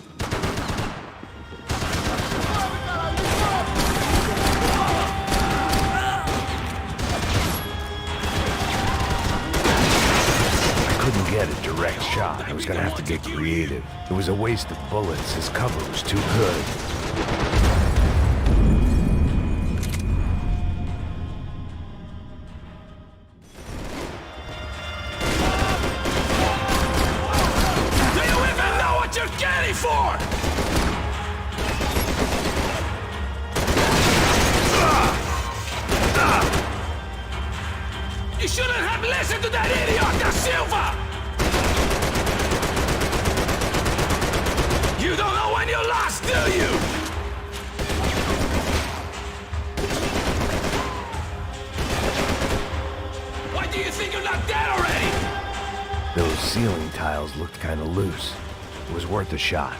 I couldn't get a direct shot. I was gonna have to get creative. It was a waste of bullets. His cover was too good. For? You shouldn't have listened to that idiot, Da Silva! You don't know when you lost, do you? Why do you think you're not dead already? Those ceiling tiles looked kind of loose. It was worth a shot.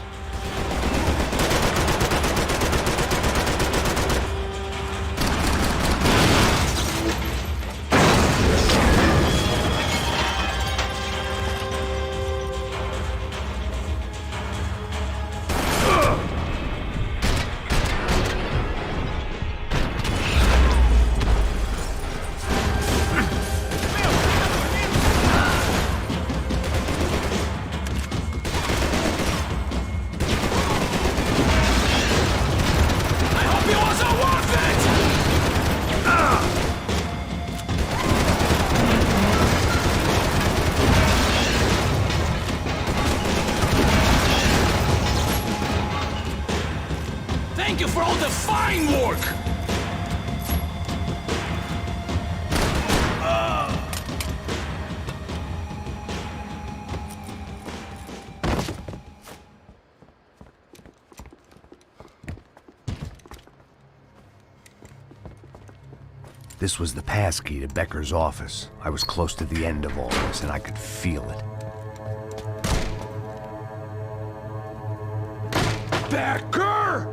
Thank you for all the fine work! This was the passkey to Becker's office. I was close to the end of all this, and I could feel it. Becker!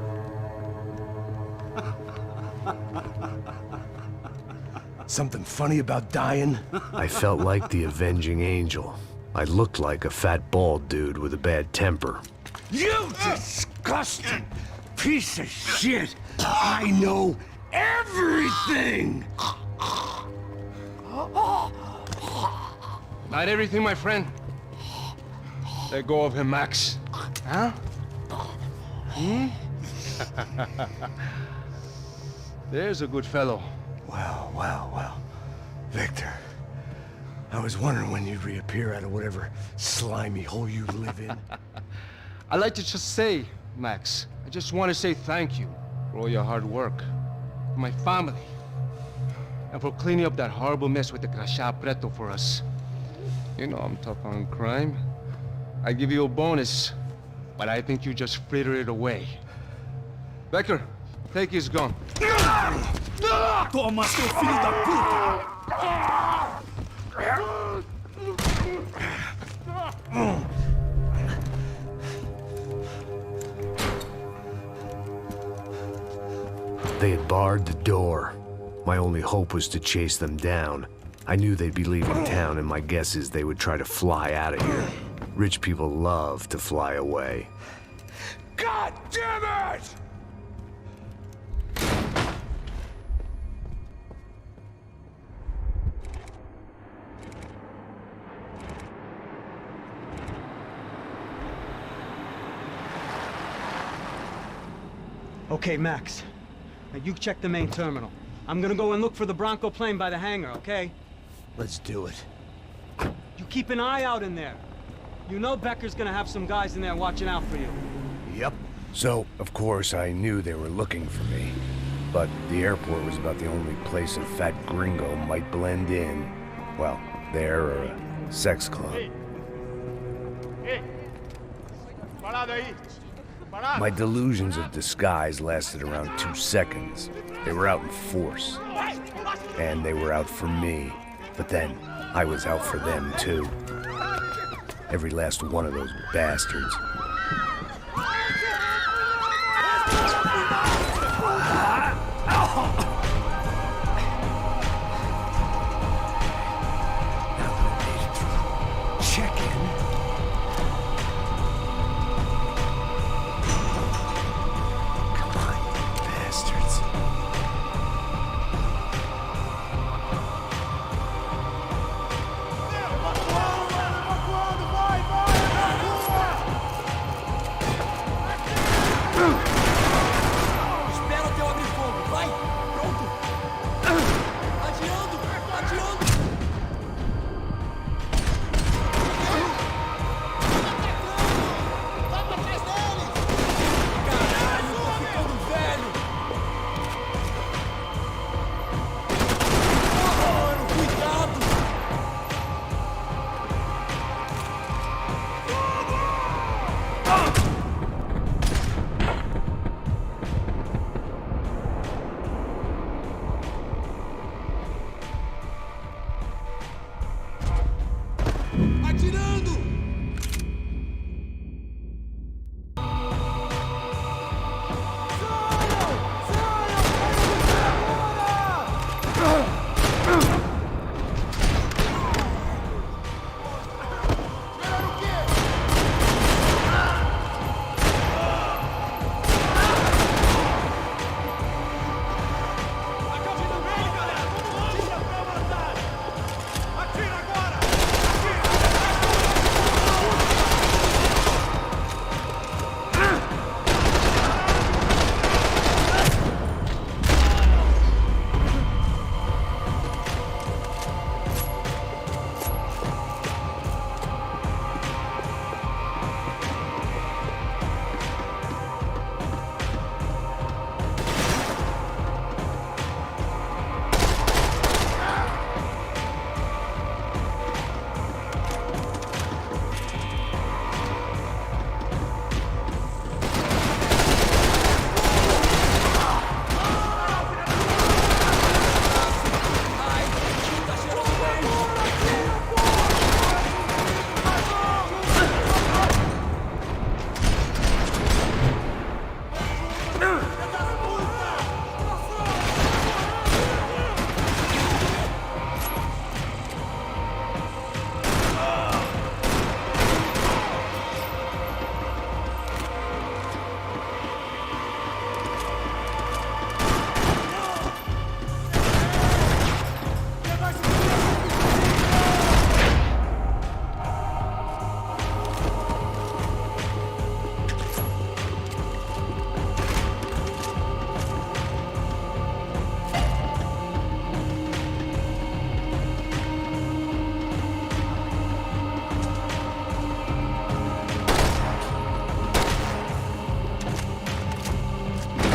Something funny about dying? I felt like the avenging angel. I looked like a fat bald dude with a bad temper. You disgusting piece of shit! I know everything! Not everything, my friend. Let go of him, Max. Huh? Hmm? There's a good fellow. Well, well, well. Victor, I was wondering when you'd reappear out of whatever slimy hole you live in. I'd like to just say, Max, I just want to say thank you for all your hard work, for my family, and for cleaning up that horrible mess with the Crachá Preto for us. You know I'm tough on crime. I give you a bonus, but I think you just frittered it away. Becker, take his gun. Toma, seu filho da puta! They had barred the door. My only hope was to chase them down. I knew they'd be leaving town, and my guess is they would try to fly out of here. Rich people love to fly away. God damn it! Okay, Max. Now you check the main terminal. I'm gonna go and look for the Bronco plane by the hangar, okay? Let's do it. You keep an eye out in there. You know Becker's gonna have some guys in there watching out for you. Yep. So, of course, I knew they were looking for me. But the airport was about the only place a fat gringo might blend in. Well, there or a sex club. My delusions of disguise lasted around 2 seconds. They were out in force. And they were out for me. But then, I was out for them, too. Every last one of those bastards.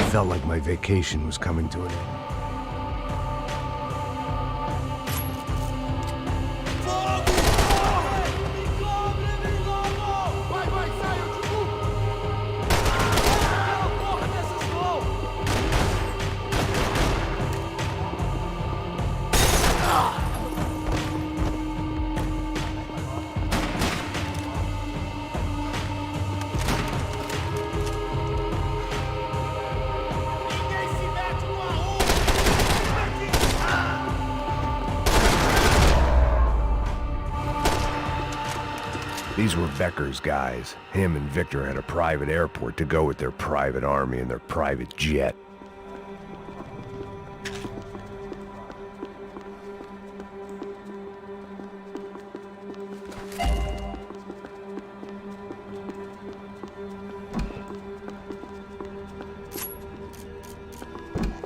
Felt like my vacation was coming to an end. Ninguém se mete com These were Becker's guys. Him and Victor had a private airport to go with their private army and their private jet.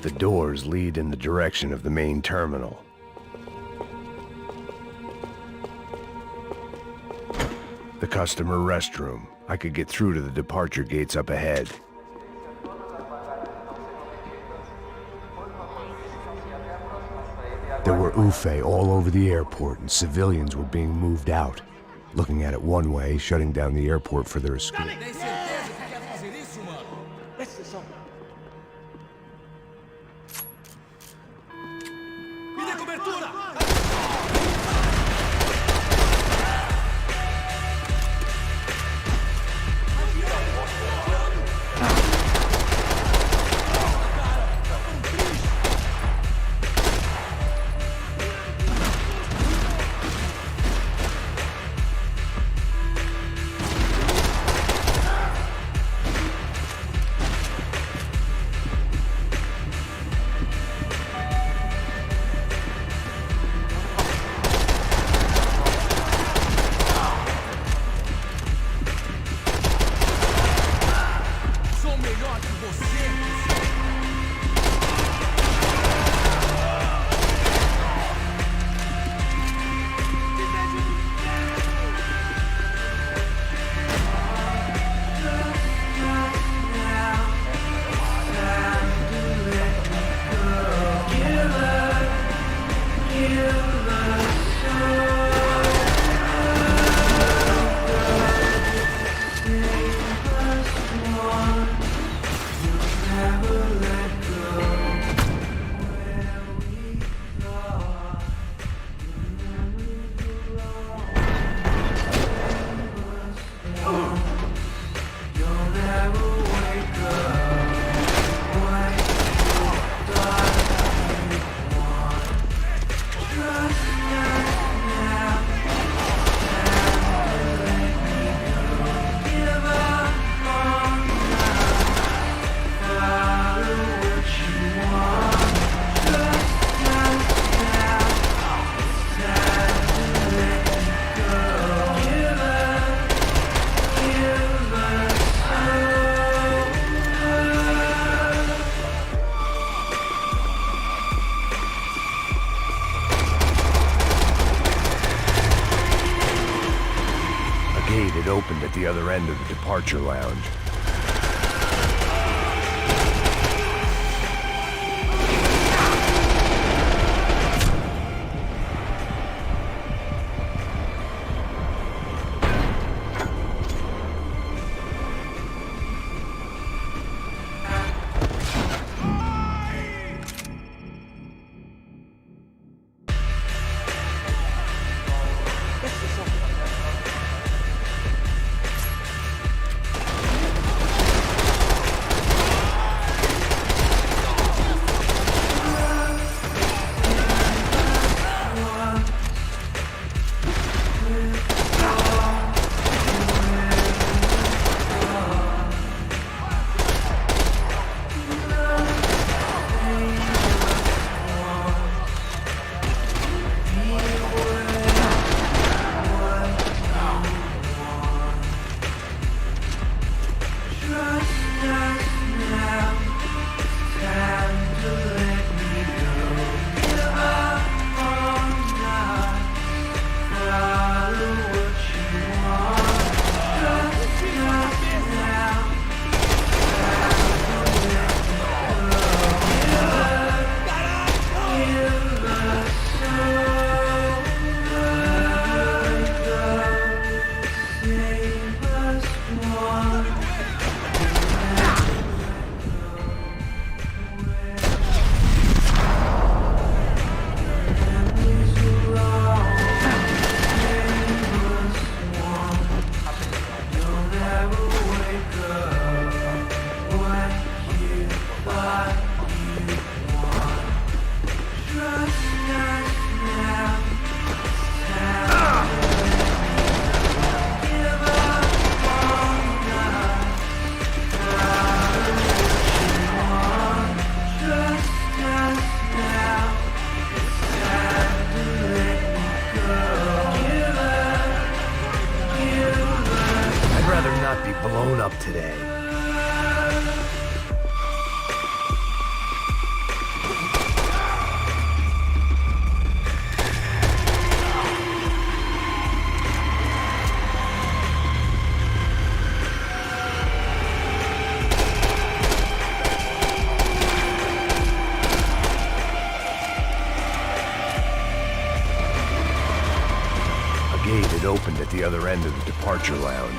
The doors lead in the direction of the main terminal. The customer restroom. I could get through to the departure gates up ahead. There were UFE all over the airport, and civilians were being moved out. Looking at it one way, shutting down the airport for their escape. Tem certeza que quer fazer isso, mano? Presta atenção. Me dê cobertura! Sou melhor que você! It opened at the other end of the departure lounge. Presta atenção. blown up today. A gate had opened at the other end of the departure lounge.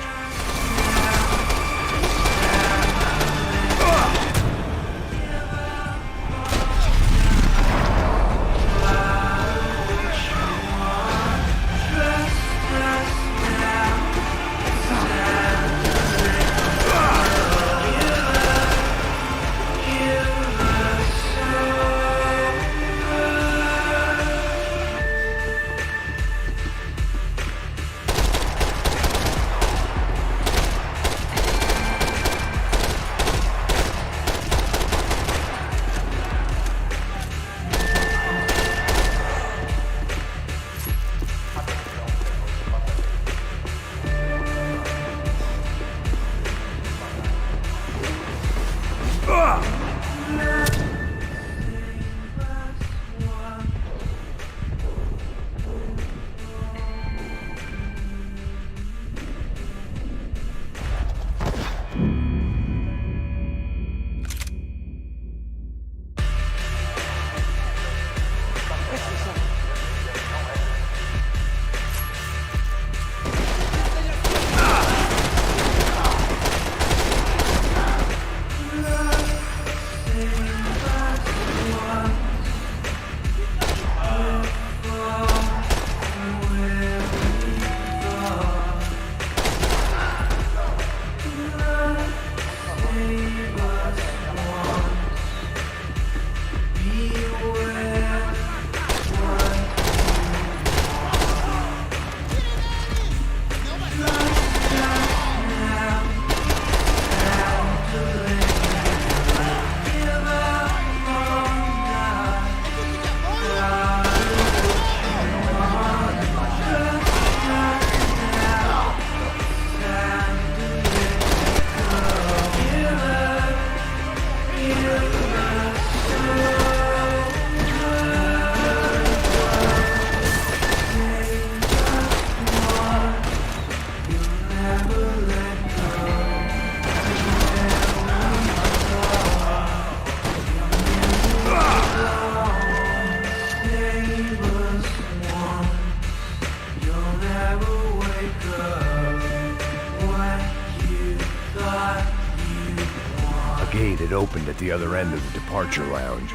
A gate had opened at the other end of the departure lounge.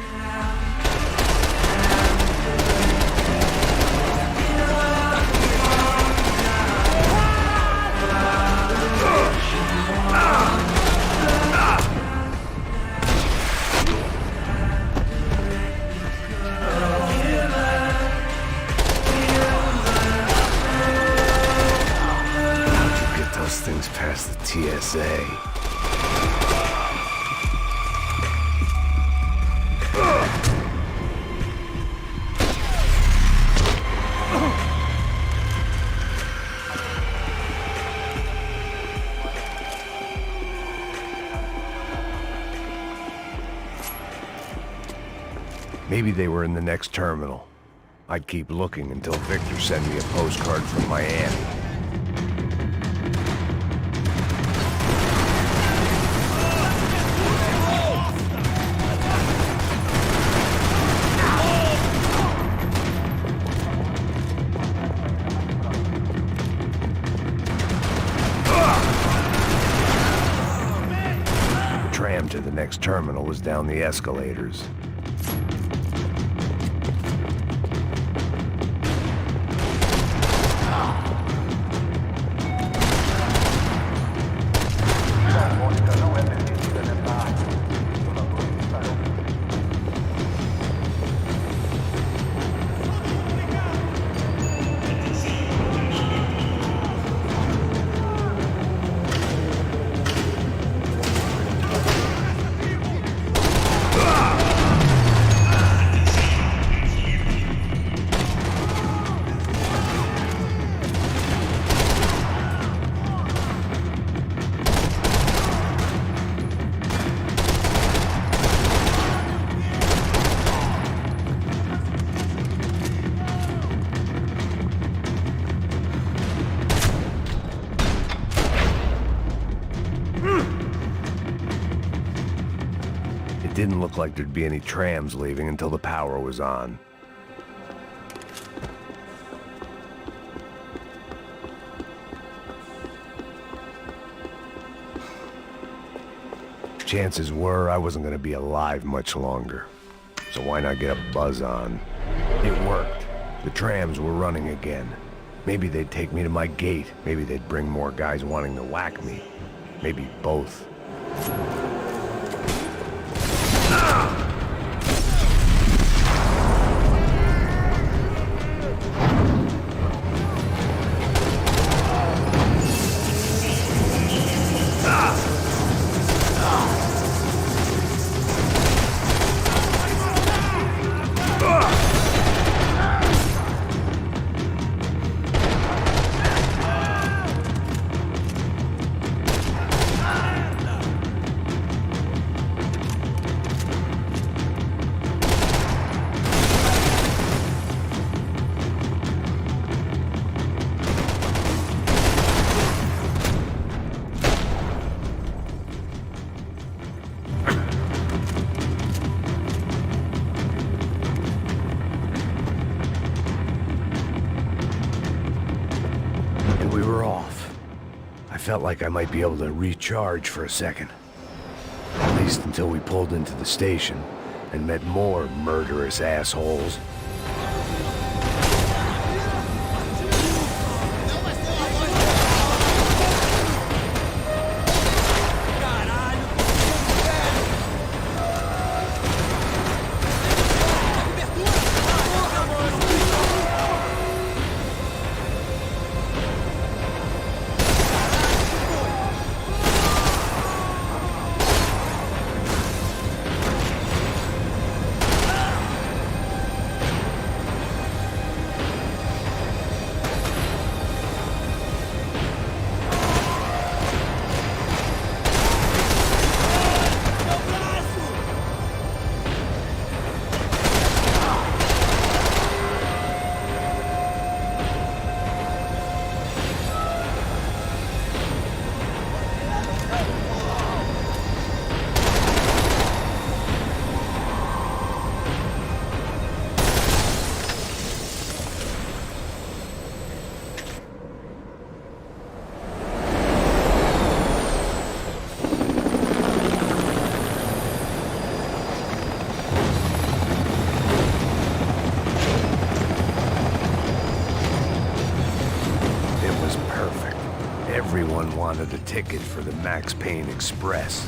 How'd you get those things past the TSA? Maybe they were in the next terminal. I'd keep looking until Victor sent me a postcard from Miami. The tram to the next terminal was down the escalators. Didn't look like there'd be any trams leaving until the power was on. Chances were I wasn't gonna be alive much longer. So why not get a buzz on? It worked. The trams were running again. Maybe they'd take me to my gate. Maybe they'd bring more guys wanting to whack me. Maybe both. And we were off. I felt like I might be able to recharge for a second. At least until we pulled into the station and met more murderous assholes. Everyone wanted a ticket for the Max Payne Express.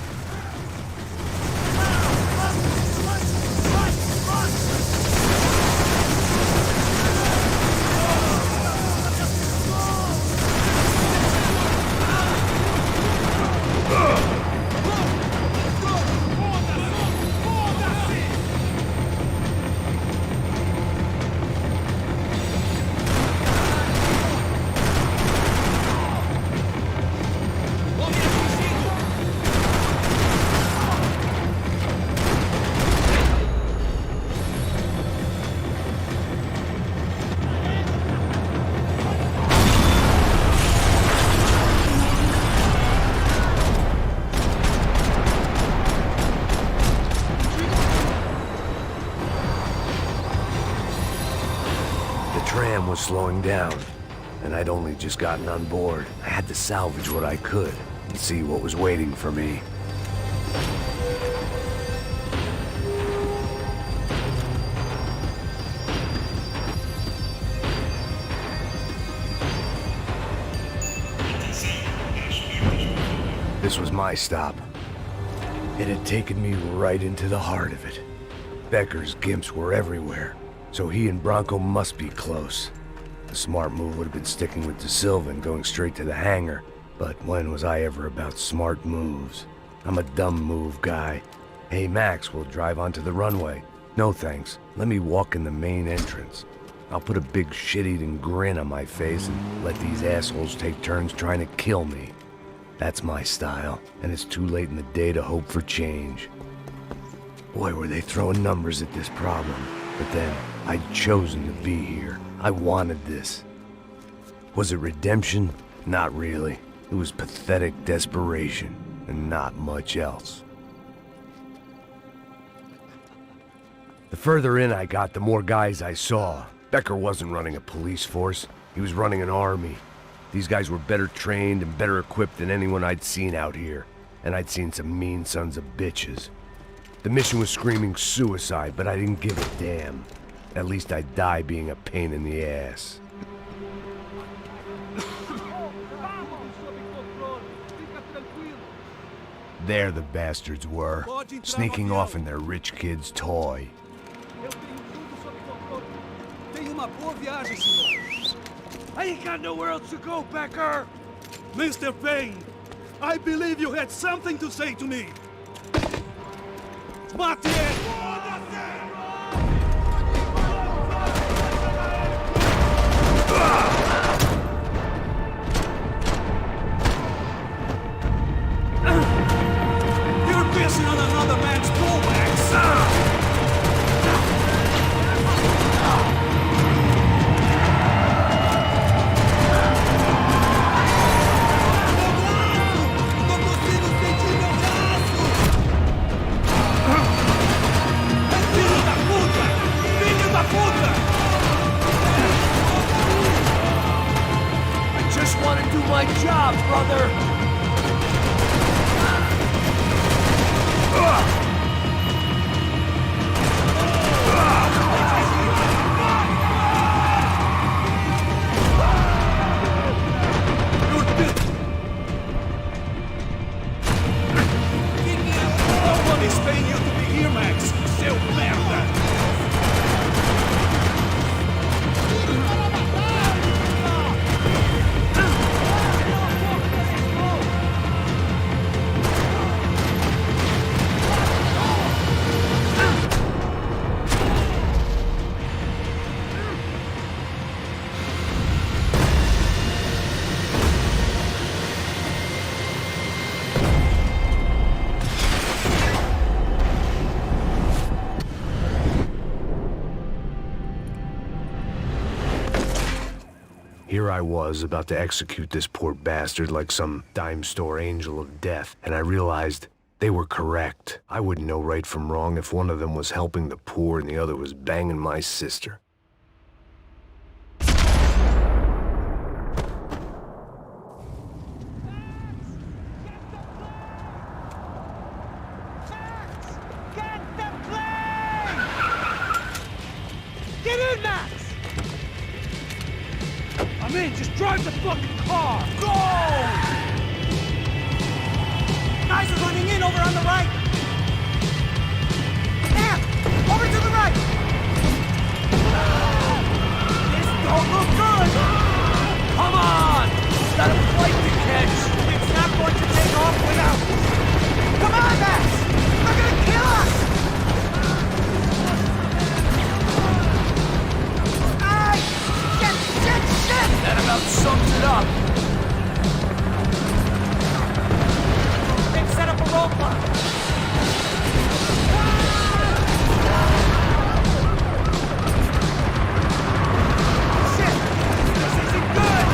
The tram was slowing down, and I'd only just gotten on board. I had to salvage what I could and see what was waiting for me. This was my stop. It had taken me right into the heart of it. Becker's gimps were everywhere, so he and Bronco must be close. The smart move would have been sticking with De Silva and going straight to the hangar, but when was I ever about smart moves? I'm a dumb move guy. Hey Max, we'll drive onto the runway. No thanks, let me walk in the main entrance. I'll put a big shit-eating grin on my face and let these assholes take turns trying to kill me. That's my style, and it's too late in the day to hope for change. Boy, were they throwing numbers at this problem. But then, I'd chosen to be here. I wanted this. Was it redemption? Not really. It was pathetic desperation, and not much else. The further in I got, the more guys I saw. Becker wasn't running a police force. He was running an army. These guys were better trained and better equipped than anyone I'd seen out here. And I'd seen some mean sons of bitches. The mission was screaming suicide, but I didn't give a damn. At least I'd die being a pain in the ass. There the bastards were, sneaking off in their rich kid's toy. I ain't got nowhere else to go, Becker! Mr. Payne, I believe you had something to say to me! You're pissing on another man's bullbacks! I just want to do my job, brother! Nobody's paying you to be here, Max! Seu merda! Here I was, about to execute this poor bastard like some dime store angel of death, and I realized they were correct. I wouldn't know right from wrong if one of them was helping the poor and the other was banging my sister. Get in, Max! I'm in, just drive the fucking car! Go! Guys are running in over on the right! Sam! Over to the right! This don't look good! Come on! Got a flight to catch! It's not going to take off without... Come on, Max! They're gonna kill us! That about sums it up. They've set up a roadblock. Shit! This isn't good!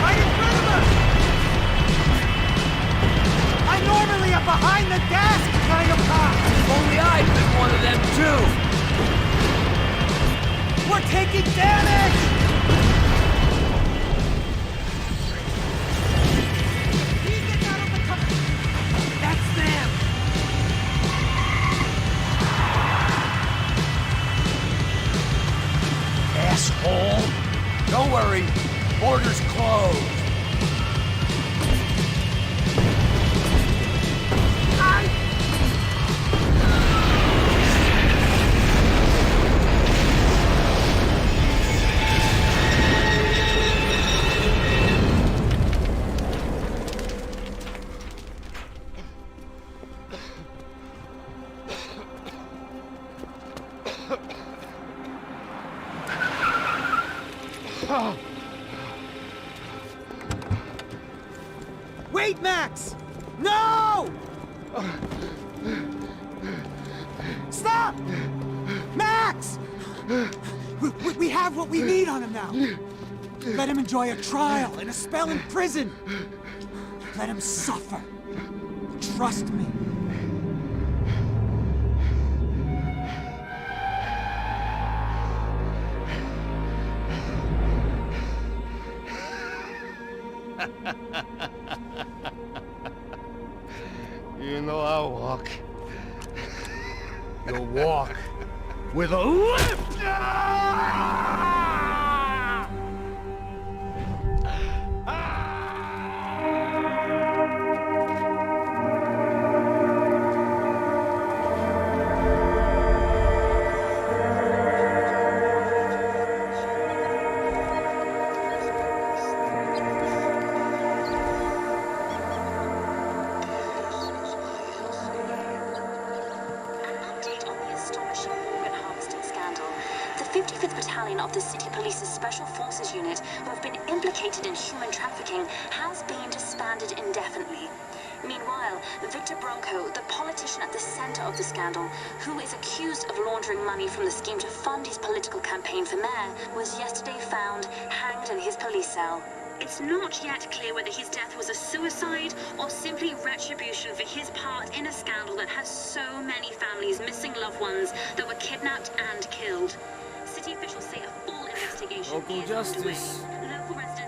Right in front of us! I'm normally a behind-the-desk kind of cop! If only I'd been one of them too! We're taking damage! He's getting out of the cover! That's them! Asshole! Don't worry, border's closed. Wait, Max! No! Stop! Max! We have what we need on him now. Let him enjoy a trial and a spell in prison. Let him suffer. Trust me. You'll walk with a limp! The 55th Battalion of the City Police's Special Forces Unit, who have been implicated in human trafficking, has been disbanded indefinitely. Meanwhile, Victor Bronco, the politician at the center of the scandal, who is accused of laundering money from the scheme to fund his political campaign for mayor, was yesterday found hanged in his police cell. It's not yet clear whether his death was a suicide or simply retribution for his part in a scandal that has so many families missing loved ones that were kidnapped and killed. City officials say a full investigation is underway. Local residents